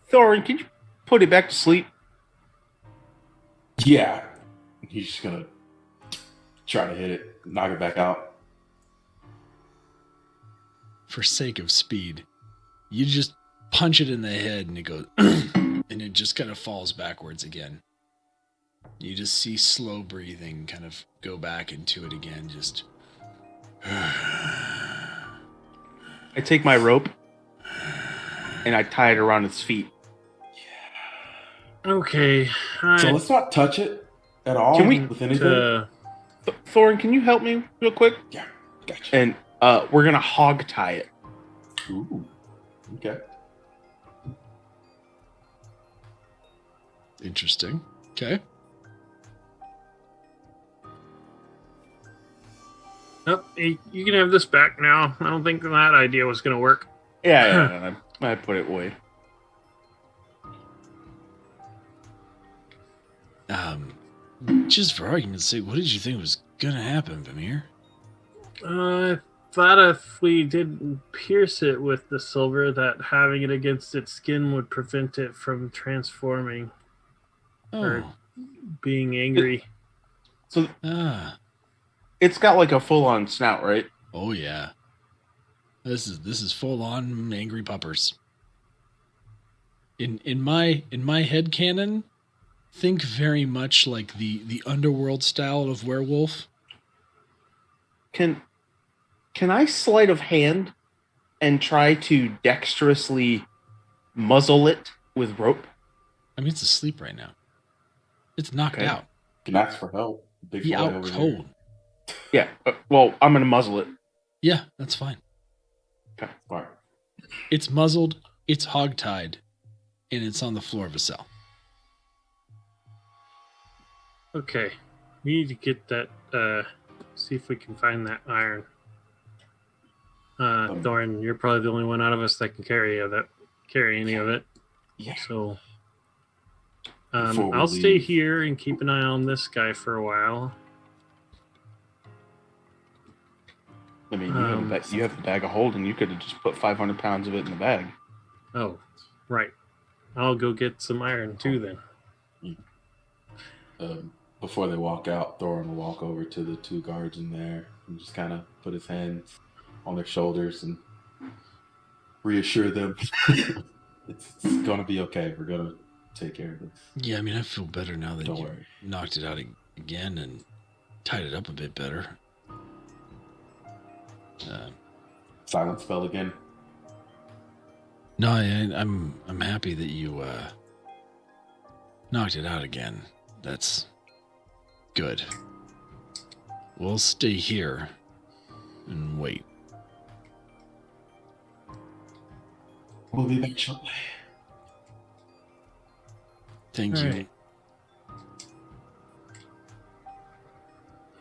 Thorin, can you put it back to sleep? Yeah. He's just gonna try to hit it, knock it back out. For sake of speed, you just punch it in the head and it goes and it just kind of falls backwards again. You just see slow breathing kind of go back into it again, just I take my rope and I tie it around its feet. Okay. So let's not touch it at all. Can we- with anything? Thorin, can you help me real quick? Yeah, gotcha. And we're gonna hog tie it. Ooh, okay. interesting. Okay. Oh, hey, you can have this back now. I don't think that idea was going to work. Yeah, I put it away. Just for argument's sake, what did you think was gonna happen, Vamir? I thought if we didn't pierce it with the silver, that having it against its skin would prevent it from transforming or being angry. So Ah. it's got like a full-on snout, right? Oh yeah. This is full on angry puppers. In my head canon, think very much like the underworld style of werewolf. Can I sleight of hand and try to dexterously muzzle it with rope? I mean, it's asleep right now. It's knocked Okay. out. Can ask for help. Big Be boy out over cold. Yeah. Well, I'm gonna muzzle it. Yeah, that's fine. Okay. Smart. It's muzzled, it's hogtied, and it's on the floor of a cell. Okay. We need to get that, see if we can find that iron. Thorin, you're probably the only one out of us that can carry any of it. Yeah. So Before we I'll stay leave. here and keep an eye on this guy for a while. I mean, you have the bag of holding. You could have just put 500 pounds of it in the bag. Oh, right. I'll go get some iron too then. Before they walk out, Thorin will walk over to the two guards in there and just kind of put his hands on their shoulders and reassure them it's going to be okay. We're going to take care of this. Yeah, I mean, I feel better now that Don't you worry. knocked it out again and tied it up a bit better. Silence spell again. No, I'm happy that you knocked it out again. That's good. We'll stay here and wait. We'll be back shortly. Thank All you. right.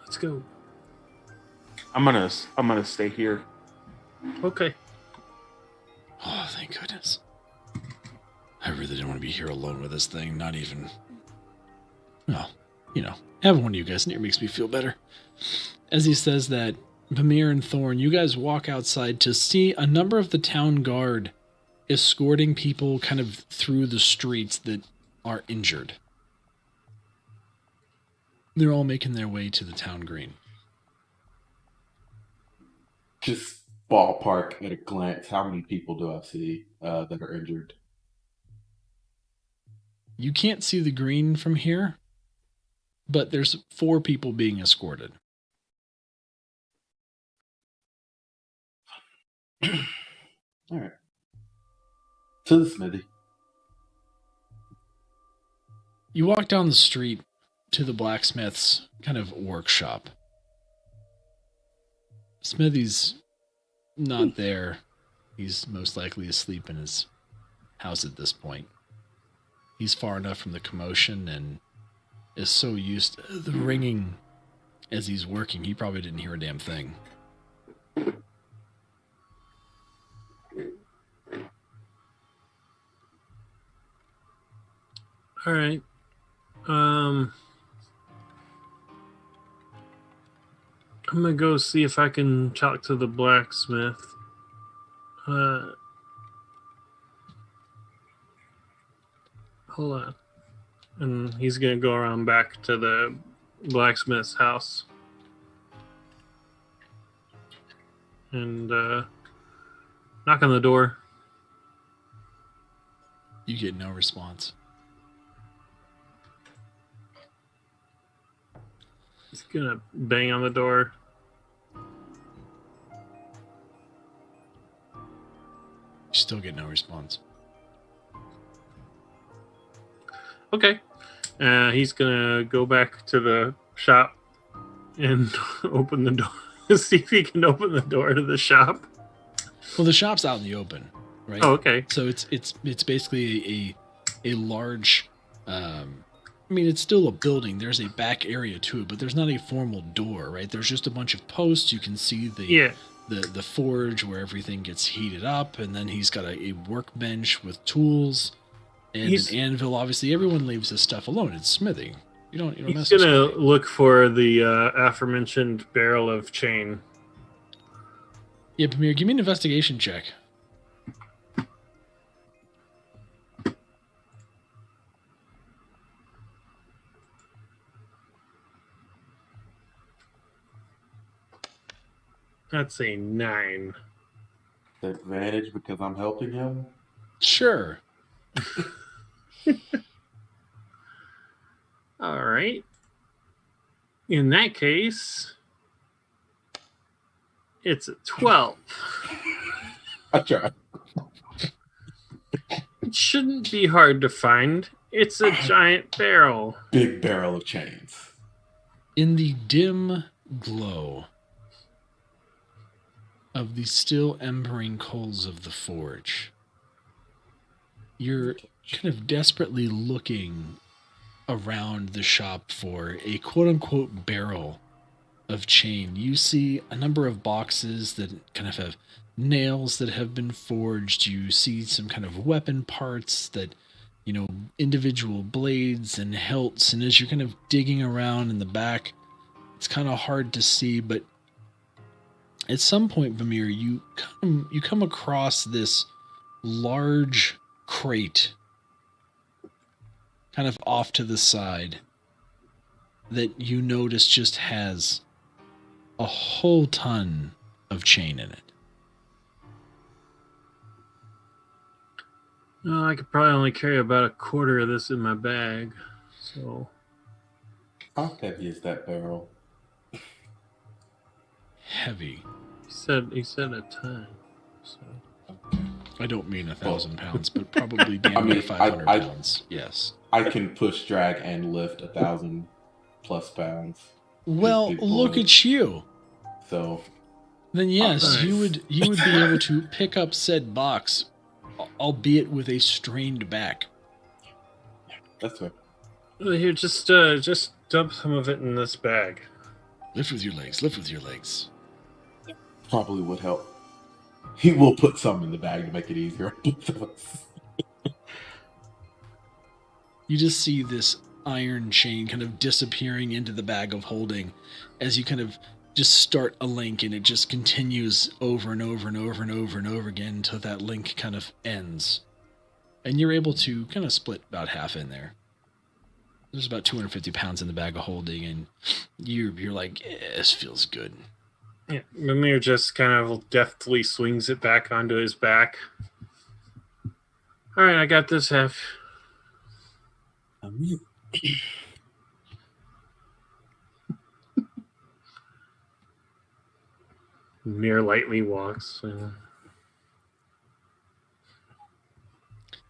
Let's go. I'm gonna stay here. Okay. Oh, thank goodness. I really didn't want to be here alone with this thing. Not even. Well, having one of you guys near makes me feel better. As he says that, Pamir and Thorn, you guys walk outside to see a number of the town guard escorting people kind of through the streets that are injured. They're all making their way to the town green. Just ballpark at a glance, how many people do I see that are injured? You can't see the green from here, but there's 4 people being escorted. All right. To the smithy. You walk down the street to the blacksmith's kind of workshop. Smithy's not there. He's most likely asleep in his house at this point. He's far enough from the commotion and is so used to the ringing as he's working, he probably didn't hear a damn thing. All right. I'm gonna go see if I can talk to the blacksmith. Hold on. And he's gonna go around back to the blacksmith's house. And knock on the door. You get no response. He's gonna bang on the door. You still get no response. Okay. He's gonna go back to the shop and open the door. See if he can open the door to the shop. Well, the shop's out in the open, right? Oh, okay. So it's basically a large. I mean, it's still a building. There's a back area to it, but there's not a formal door, right? There's just a bunch of posts. You can see the forge where everything gets heated up, and then he's got a workbench with tools and an anvil. Obviously, everyone leaves this stuff alone. It's smithing. You don't He's mess with gonna smithing. look for the aforementioned barrel of chain. Yeah, Pamir, give me an investigation check. That's a 9. Advantage because I'm helping him. Sure. All right. In that case, it's a 12. I try. It shouldn't be hard to find. It's a giant barrel. Big barrel of chains. In the dim glow of the still embering coals of the forge, you're kind of desperately looking around the shop for a quote-unquote barrel of chain. You see a number of boxes that kind of have nails that have been forged. You see some kind of weapon parts that, individual blades and hilts. And as you're kind of digging around in the back, it's kind of hard to see, but at some point, Vamir, you come across this large crate kind of off to the side that you notice just has a whole ton of chain in it. No, I could probably only carry about a quarter of this in my bag, so... How heavy is that barrel? Heavy. He said a ton, so... I don't mean 1,000 pounds, but probably damn near 500 pounds. Yes. I can push, drag, and lift 1,000 plus pounds. Well, look at you. So... Then yes, nice. you would be able to pick up said box, albeit with a strained back. That's right. Here, just dump some of it in this bag. Lift with your legs. Lift with your legs. Probably would help. He will put some in the bag to make it easier on both of us. You just see this iron chain kind of disappearing into the bag of holding as you kind of just start a link, and it just continues over and over and over and over and over again until that link kind of ends. And you're able to kind of split about half in there. There's about 250 pounds in the bag of holding, and you're like, this feels good. Yeah, Mimir just kind of deftly swings it back onto his back. All right, I got this half. Mimir lightly walks.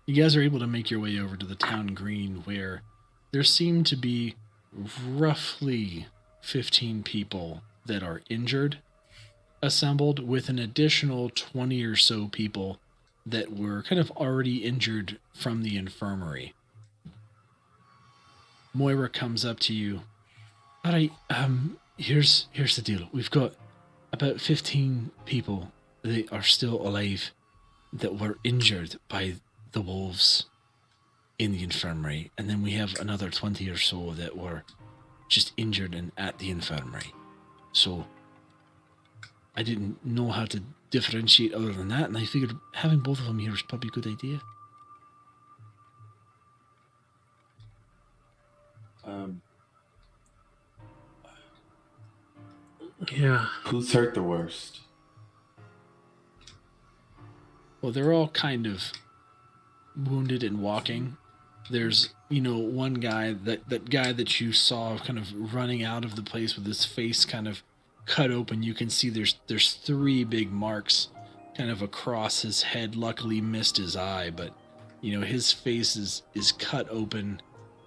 You guys are able to make your way over to the town green, where there seem to be roughly 15 people that are injured assembled, with an additional 20 or so people that were kind of already injured from the infirmary. Moira comes up to you. All right, here's the deal. We've got about 15 people that are still alive that were injured by the wolves in the infirmary, and then we have another 20 or so that were just injured and at the infirmary. So I didn't know how to differentiate other than that, and I figured having both of them here is probably a good idea. Yeah. Who's hurt the worst? Well, they're all kind of wounded and walking. There's, one guy, that guy that you saw kind of running out of the place with his face kind of cut open. You can see there's 3 big marks kind of across his head. Luckily missed his eye, but his face is cut open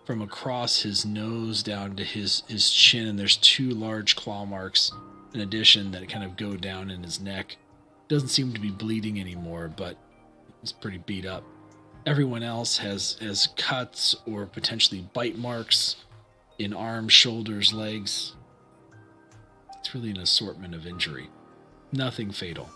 from across his nose down to his chin, and there's 2 large claw marks in addition that kind of go down in his neck. Doesn't seem to be bleeding anymore, but he's pretty beat up. Everyone else has cuts or potentially bite marks in arms, shoulders, legs. It's really an assortment of injury. Nothing fatal.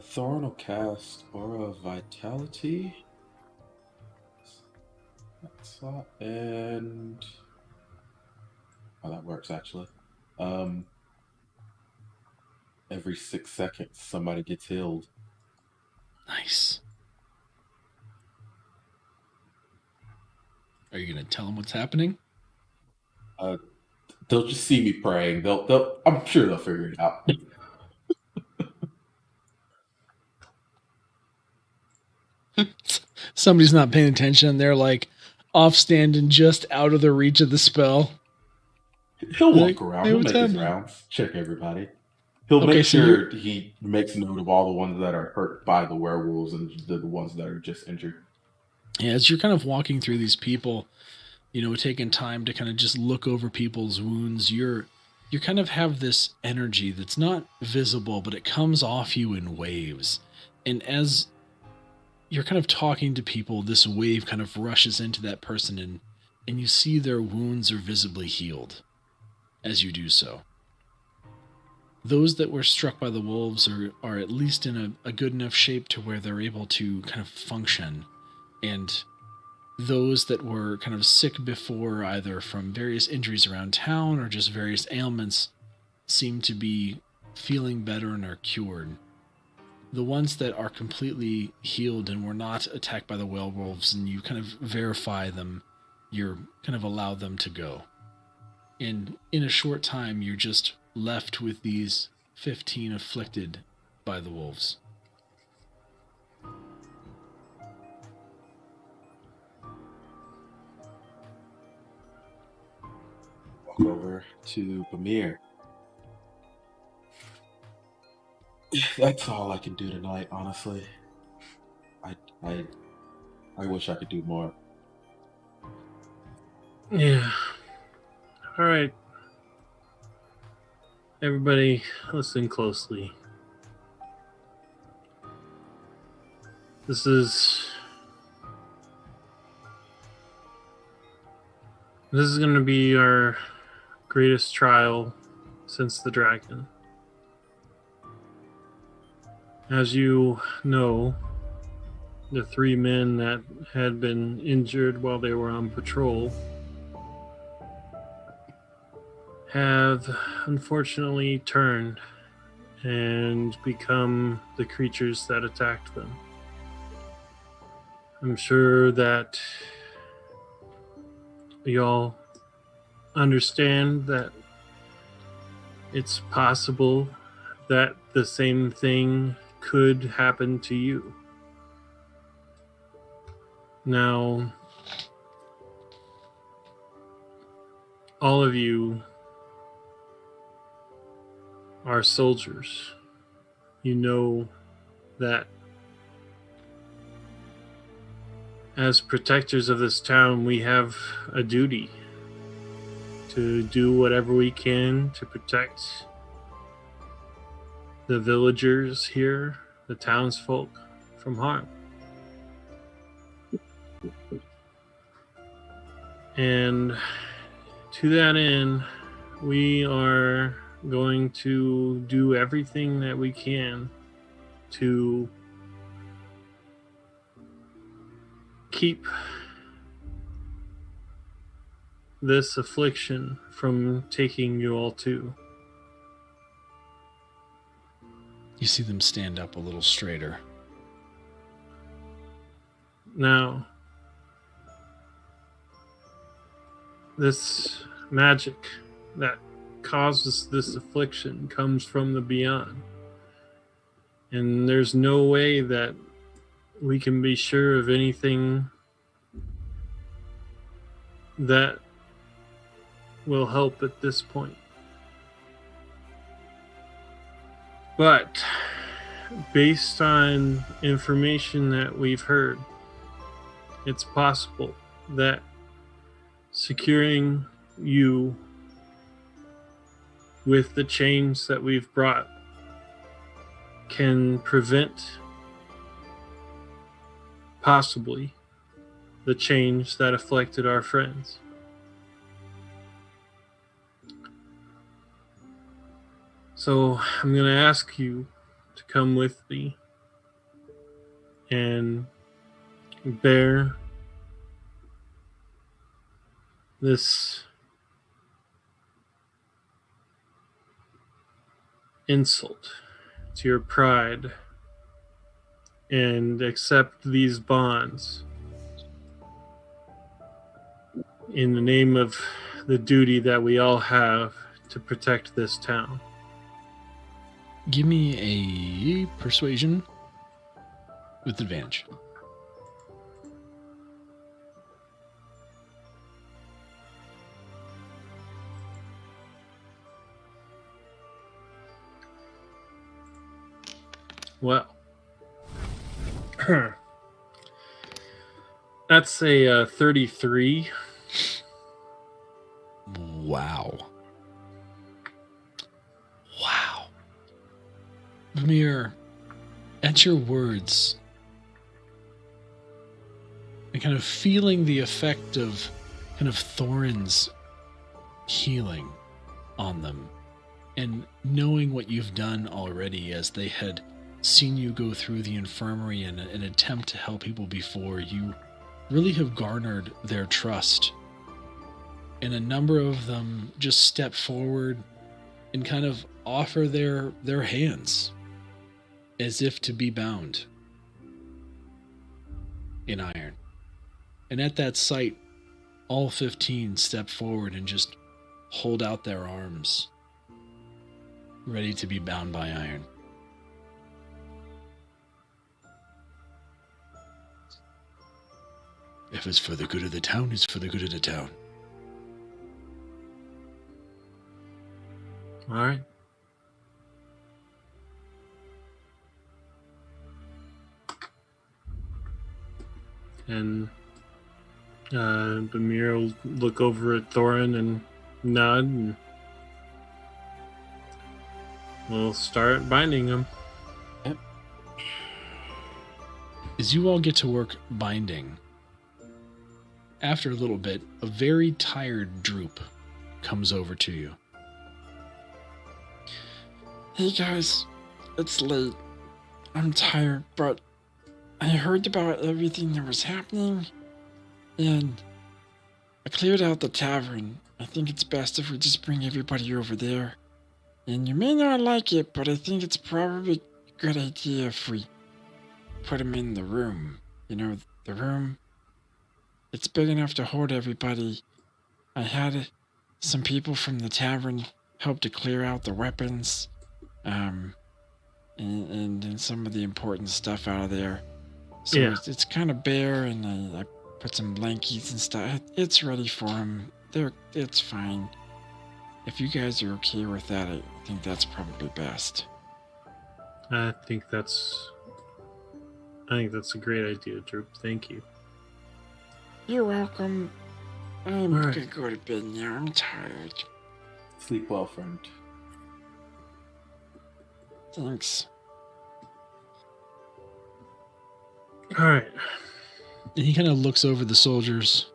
Thorin will cast Aura of Vitality. Slot and that works actually. Every 6 seconds somebody gets healed. Nice. Are you gonna tell them what's happening? They'll just see me praying. I'm sure they'll figure it out. Somebody's not paying attention. They're like off standing just out of the reach of the spell. He'll Like, walk around. hey, He'll what's make his happening? rounds. Check everybody. He'll Okay, make so sure he makes note of all the ones that are hurt by the werewolves and the ones that are just injured. Yeah, as you're kind of walking through these people, taking time to kind of just look over people's wounds, you kind of have this energy that's not visible, but it comes off you in waves. And as you're kind of talking to people, this wave kind of rushes into that person, and you see their wounds are visibly healed as you do so. Those that were struck by the wolves are at least in a good enough shape to where they're able to kind of function. And those that were kind of sick before, either from various injuries around town or just various ailments, seem to be feeling better and are cured. The ones that are completely healed and were not attacked by the werewolves, and you kind of verify them, you're kind of allow them to go. And in a short time, you're just left with these 15 afflicted by the wolves. Walk over to Bamir. That's all I can do tonight, honestly. I wish I could do more. Yeah. All right. Everybody, listen closely. This is going to be our greatest trial since the dragon. As you know, the 3 men that had been injured while they were on patrol have unfortunately turned and become the creatures that attacked them. I'm sure that y'all understand that it's possible that the same thing could happen to you. Now, all of you are soldiers. You know that as protectors of this town, we have a duty to do whatever we can to protect the villagers here, the townsfolk, from harm. And to that end, we are going to do everything that we can to keep this affliction from taking you all too. You see them stand up a little straighter. Now, this magic that causes this affliction comes from the beyond. And there's no way that we can be sure of anything that will help at this point. But based on information that we've heard, it's possible that securing you with the chains that we've brought can prevent possibly the change that afflicted our friends. So I'm going to ask you to come with me and bear this insult to your pride and accept these bonds in the name of the duty that we all have to protect this town. Give me a persuasion with advantage. Well, that's a 33. Wow. Wow. Vamir, at your words, and kind of feeling the effect of kind of Thorin's healing on them, and knowing what you've done already as they had seen you go through the infirmary in an attempt to help people before, you really have garnered their trust. And a number of them just step forward and kind of offer their hands as if to be bound in iron. And at that sight, all 15 step forward and just hold out their arms, ready to be bound by iron. If it's for the good of the town, it's for the good of the town. All right. And Bamir will look over at Thorin and nod, and we'll start binding him. As you all get to work binding, after a little bit, a very tired Droop comes over to you. Hey guys, it's late. I'm tired, but I heard about everything that was happening, and I cleared out the tavern. I think it's best if we just bring everybody over there. And you may not like it, but I think it's probably a good idea if we put them in the room. You know, the room. It's big enough to hold everybody. I had some people from the tavern help to clear out the weapons. And some of the important stuff out of there. So Yeah. it's kind of bare, and I put some blankies and stuff. It's ready for them. It's fine. If you guys are okay with that, I think that's probably best. I think that's a great idea, Droop. Thank you. You're welcome. I'm All right. gonna go to bed now. I'm tired. Sleep well, friend. Thanks. All right. And he kind of looks over the soldiers.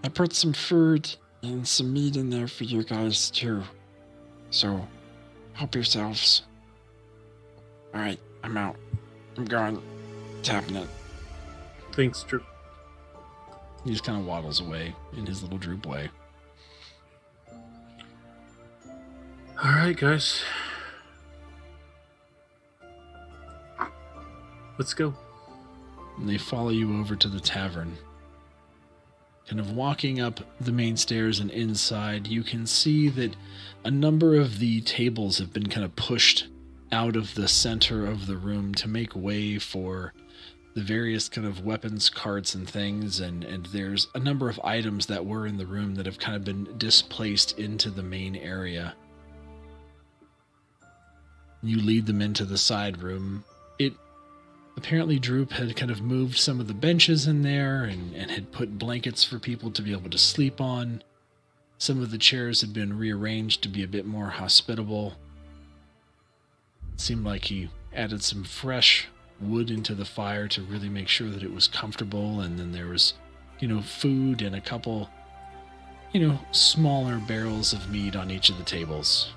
I put some food and some meat in there for you guys too. So, help yourselves. Alright, I'm out. I'm going. Tapping it. Thanks, Droop. He just kind of waddles away in his little Droop way. All right, guys. Let's go. And they follow you over to the tavern. Kind of walking up the main stairs and inside, you can see that a number of the tables have been kind of pushed out of the center of the room to make way for the various kind of weapons carts and things, and there's a number of items that were in the room that have kind of been displaced into the main area. You lead them into the side room. Apparently Droop had kind of moved some of the benches in there and had put blankets for people to be able to sleep on. Some of the chairs had been rearranged to be a bit more hospitable. It seemed like he added some fresh wood into the fire to really make sure that it was comfortable, and then there was, food and a couple, smaller barrels of meat on each of the tables.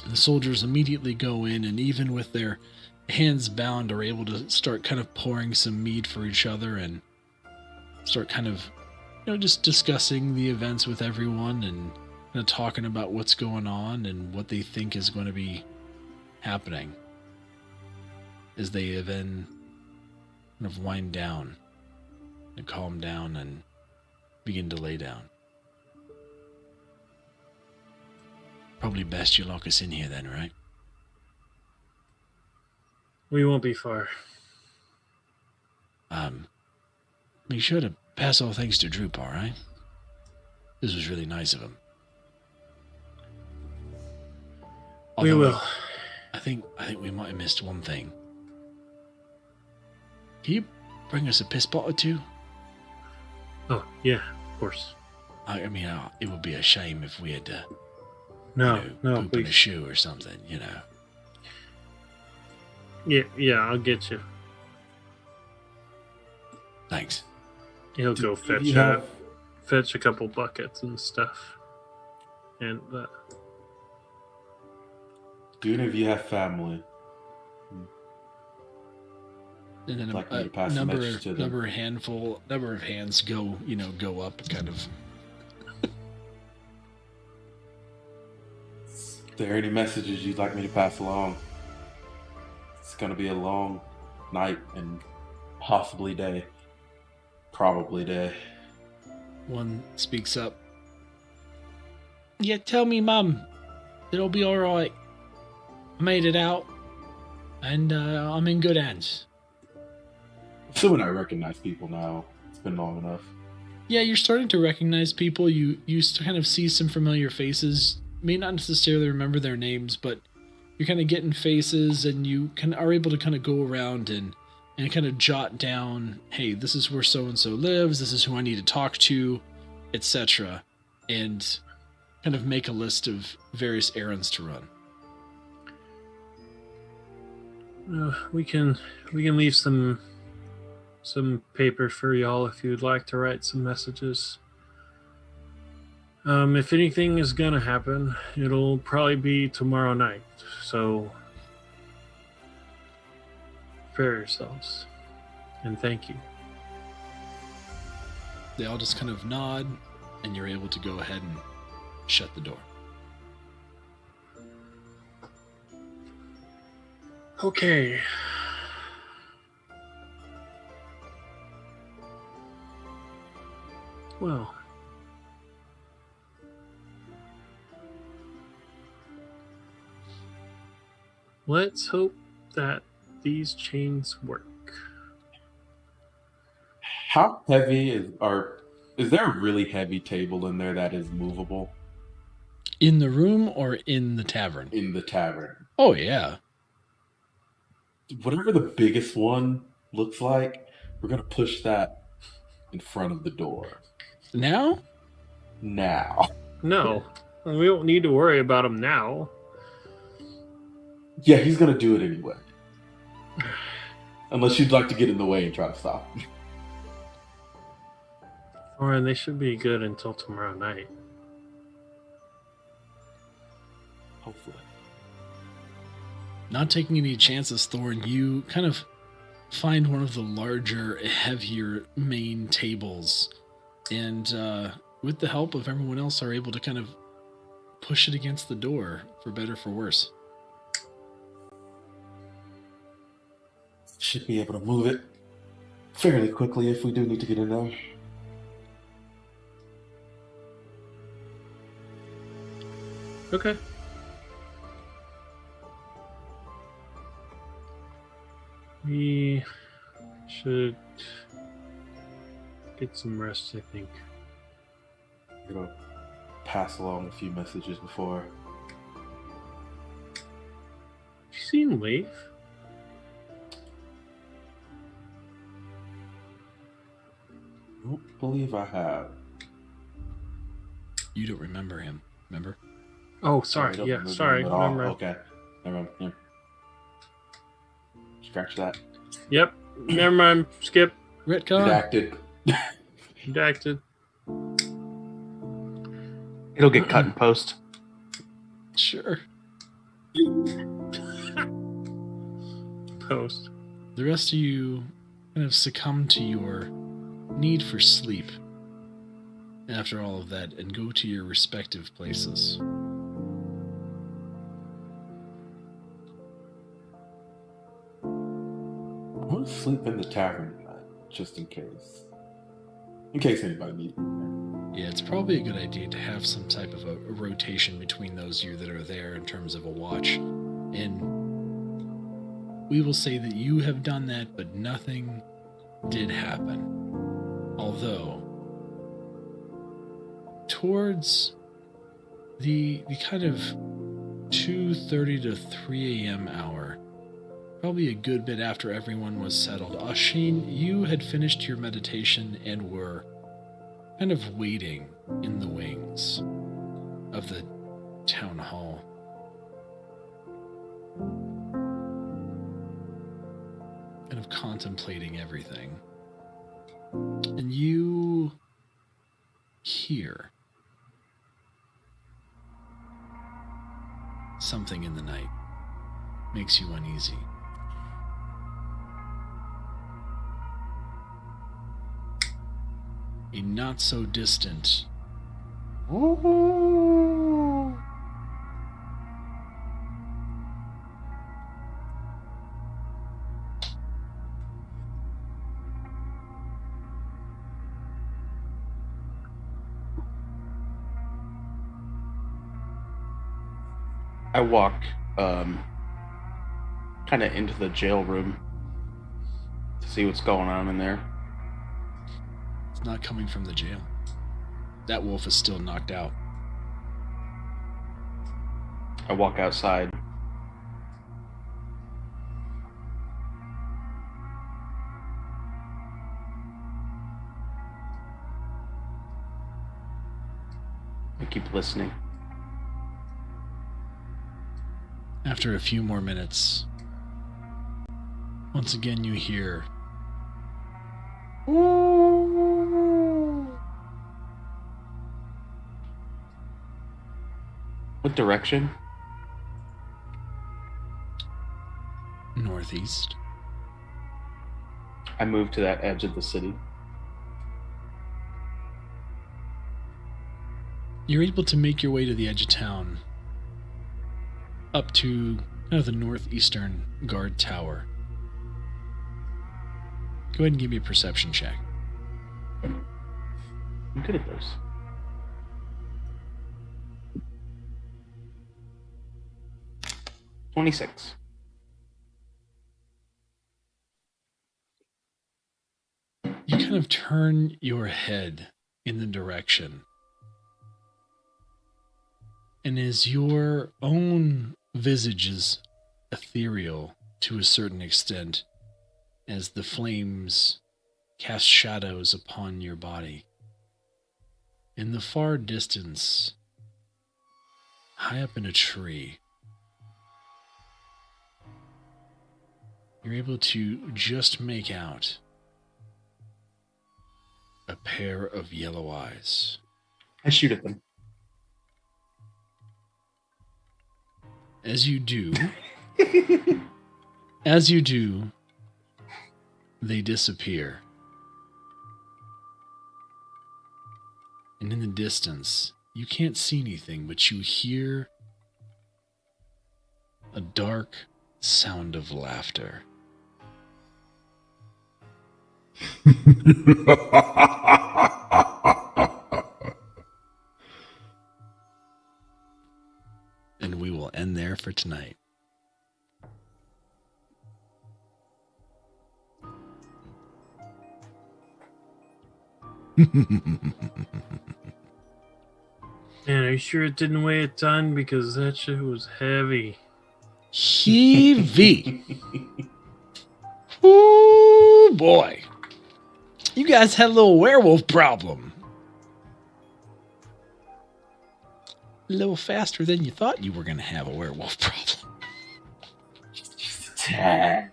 The soldiers immediately go in, and even with their hands bound, are able to start kind of pouring some mead for each other and start kind of, just discussing the events with everyone and kind of talking about what's going on and what they think is going to be happening as they then kind of wind down and calm down and begin to lay down. Probably best you lock us in here then, right? We won't be far. Make sure to pass all thanks to Droop, all right? This was really nice of him. We Although will. I think we might have missed one thing. Can you bring us a piss bottle too? Oh, yeah, of course. I mean, it would be a shame if we had to No, no, poop in a please. shoe or something, you know. Yeah, I'll get you. Thanks. He'll go Do fetch you have- fetch a couple buckets and stuff. And Do any of you have family? And then Like me a to pass the number message to them. number of hands go up kind of. Is there any messages you'd like me to pass along? It's gonna be a long night and possibly day. Probably day. One speaks up. Yeah, tell me, Mum. It'll be all right. I made it out, and I'm in good hands. Assuming I recognize people now. It's been long enough. Yeah, you're starting to recognize people. You kind of see some familiar faces. May not necessarily remember their names, but you're kind of getting faces, and you are able to kind of go around and kind of jot down, hey, this is where so-and-so lives, this is who I need to talk to, etc. And kind of make a list of various errands to run. we can leave some paper for y'all if you'd like to write some messages. If anything is gonna happen, it'll probably be tomorrow night. So prepare yourselves. And thank you. They all just kind of nod, and you're able to go ahead and shut the door. Okay. Well. Let's hope that these chains work. How heavy is there a really heavy table in there that is movable In the room or in the tavern? in the tavern? Oh, yeah. Whatever the biggest one looks like, we're gonna push that in front of the door. Now? Now. No, we don't need to worry about them now. Yeah, he's gonna do it anyway. Unless you'd like to get in the way and try to stop him. Or they should be good until tomorrow night. Hopefully. Not taking any chances, Thorn, you kind of find one of the larger, heavier main tables, and with the help of everyone else are able to kind of push it against the door, for better or for worse. Should be able to move it fairly quickly if we do need to get in there. Okay. We should get some rest, I think. I'm gonna pass along a few messages before. Have you seen Leif? I don't believe I have. You don't remember him, remember? Oh, I sorry. don't Yeah, remember sorry. him at all. Remember. Okay. Never mind. Yeah. Scratch that. Yep. Never mind. Skip. Retcon? Redacted. Redacted. It'll get cut in post. Sure. Post. The rest of you kind of succumb to your need for sleep after all of that and go to your respective places. I want to sleep in the tavern tonight, just in case. In case anybody needs me. Yeah, it's probably a good idea to have some type of a rotation between those of you that are there in terms of a watch. And we will say that you have done that, but nothing did happen. Although, towards the kind of 2:30 to 3 a.m. hour. Probably a good bit after everyone was settled. Shane, you had finished your meditation and were kind of waiting in the wings of the town hall. Kind of contemplating everything. And you hear something in the night. Makes you uneasy. A not so distant I walk kind of into the jail room to see what's going on in there. It's not coming from the jail. That wolf is still knocked out. I walk outside. I keep listening. After a few more minutes, once again you hear What direction? northeast. I move to that edge of the city. You're able to make your way to the edge of town, up to kind of the northeastern guard tower. Go ahead and give me a perception check. I'm good at those. $26. You kind of turn your head in the direction. And as your own visage is ethereal to a certain extent, as the flames cast shadows upon your body, in the far distance, high up in a tree, you're able to just make out a pair of yellow eyes. I shoot at them. As you do, they disappear. And in the distance, you can't see anything, but you hear a dark sound of laughter. And we will end there for tonight. Man, are you sure it didn't weigh a ton? Because that shit was heavy. Heavy. Ooh, boy. You guys had a little werewolf problem. A little faster than you thought you were going to have a werewolf problem. Just a tad.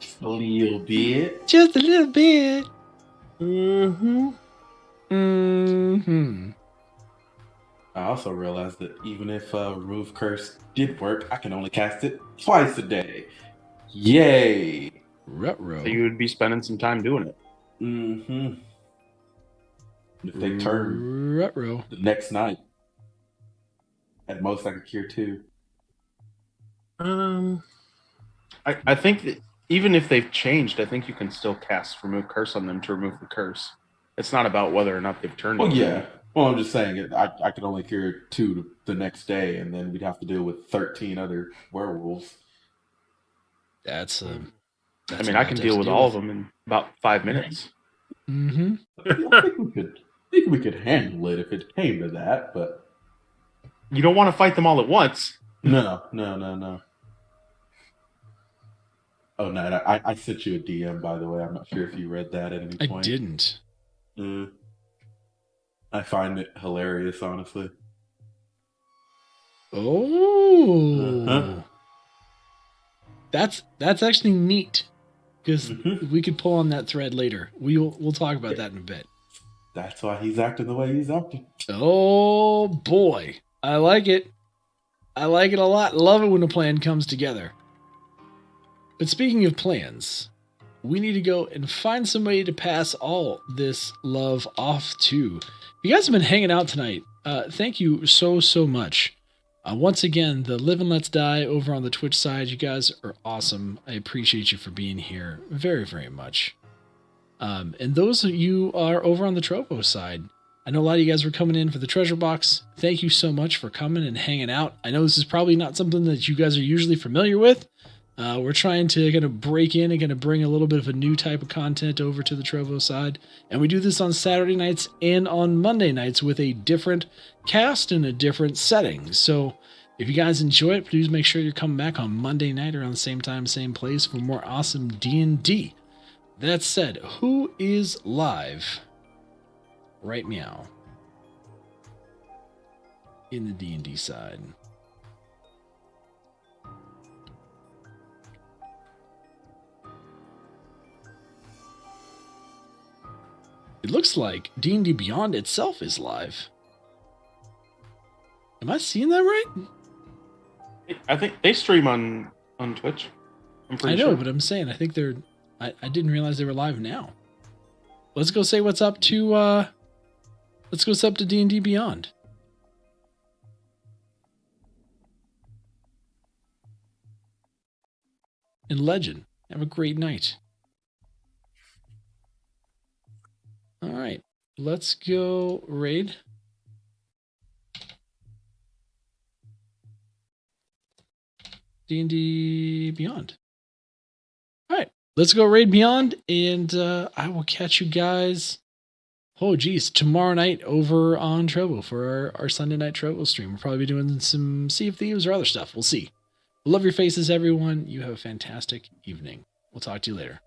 Just a little bit. Just a little bit. Mm-hmm. Mm-hmm. I also realized that even if Remove Curse did work, I can only cast it twice a day. Yay! Ruh-roh. So you would be spending some time doing it. Mm-hmm. If they turn Ruh-roh. the next night, at most I could cure 2. I think that even if they've changed, I think you can still cast Remove Curse on them to remove the curse. It's not about whether or not they've turned Well, it. yeah. Well, I'm just saying I could only cure 2 the next day, and then we'd have to deal with 13 other werewolves. That's I a mean, I lot can to deal with deal all of them in about 5 minutes. Mm-hmm. I think we could handle it if it came to that, but You don't want to fight them all at once. No. Oh, no, I sent you a DM, by the way. I'm not sure if you read that at any I point. didn't. I find it hilarious, honestly. Oh. Uh-huh. That's actually neat. Because we could pull on that thread later. We'll talk about that in a bit. That's why he's acting the way he's acting. Oh boy. I like it. I like it a lot. Love it when a plan comes together. But speaking of plans, we need to go and find somebody to pass all this love off to. You guys have been hanging out tonight. Thank you so much. Once again, the Live and Let's Die over on the Twitch side, you guys are awesome. I appreciate you for being here very, very much. And those of you are over on the Trovo side, I know a lot of you guys were coming in for the treasure box. Thank you so much for coming and hanging out. I know this is probably not something that you guys are usually familiar with. We're trying to kind of break in and kind of bring a little bit of a new type of content over to the Trovo side. And we do this on Saturday nights and on Monday nights with a different cast and a different setting. So if you guys enjoy it, please make sure you're coming back on Monday night around the same time, same place for more awesome D&D. That said, who is live right meow in the D&D side? It looks like D&D Beyond itself is live. Am I seeing that right? I think they stream on Twitch. I'm pretty I know, sure. but I'm saying I think they're. I didn't realize they were live now. Let's go say what's up to. Let's go what's up to D&D Beyond. And Legend, have a great night. All right, let's go raid. D&D Beyond. All right, let's go raid Beyond, and I will catch you guys. Oh, geez, tomorrow night over on Trovo for our Sunday night Trovo stream. We'll probably be doing some Sea of Thieves or other stuff. We'll see. Love your faces, everyone. You have a fantastic evening. We'll talk to you later.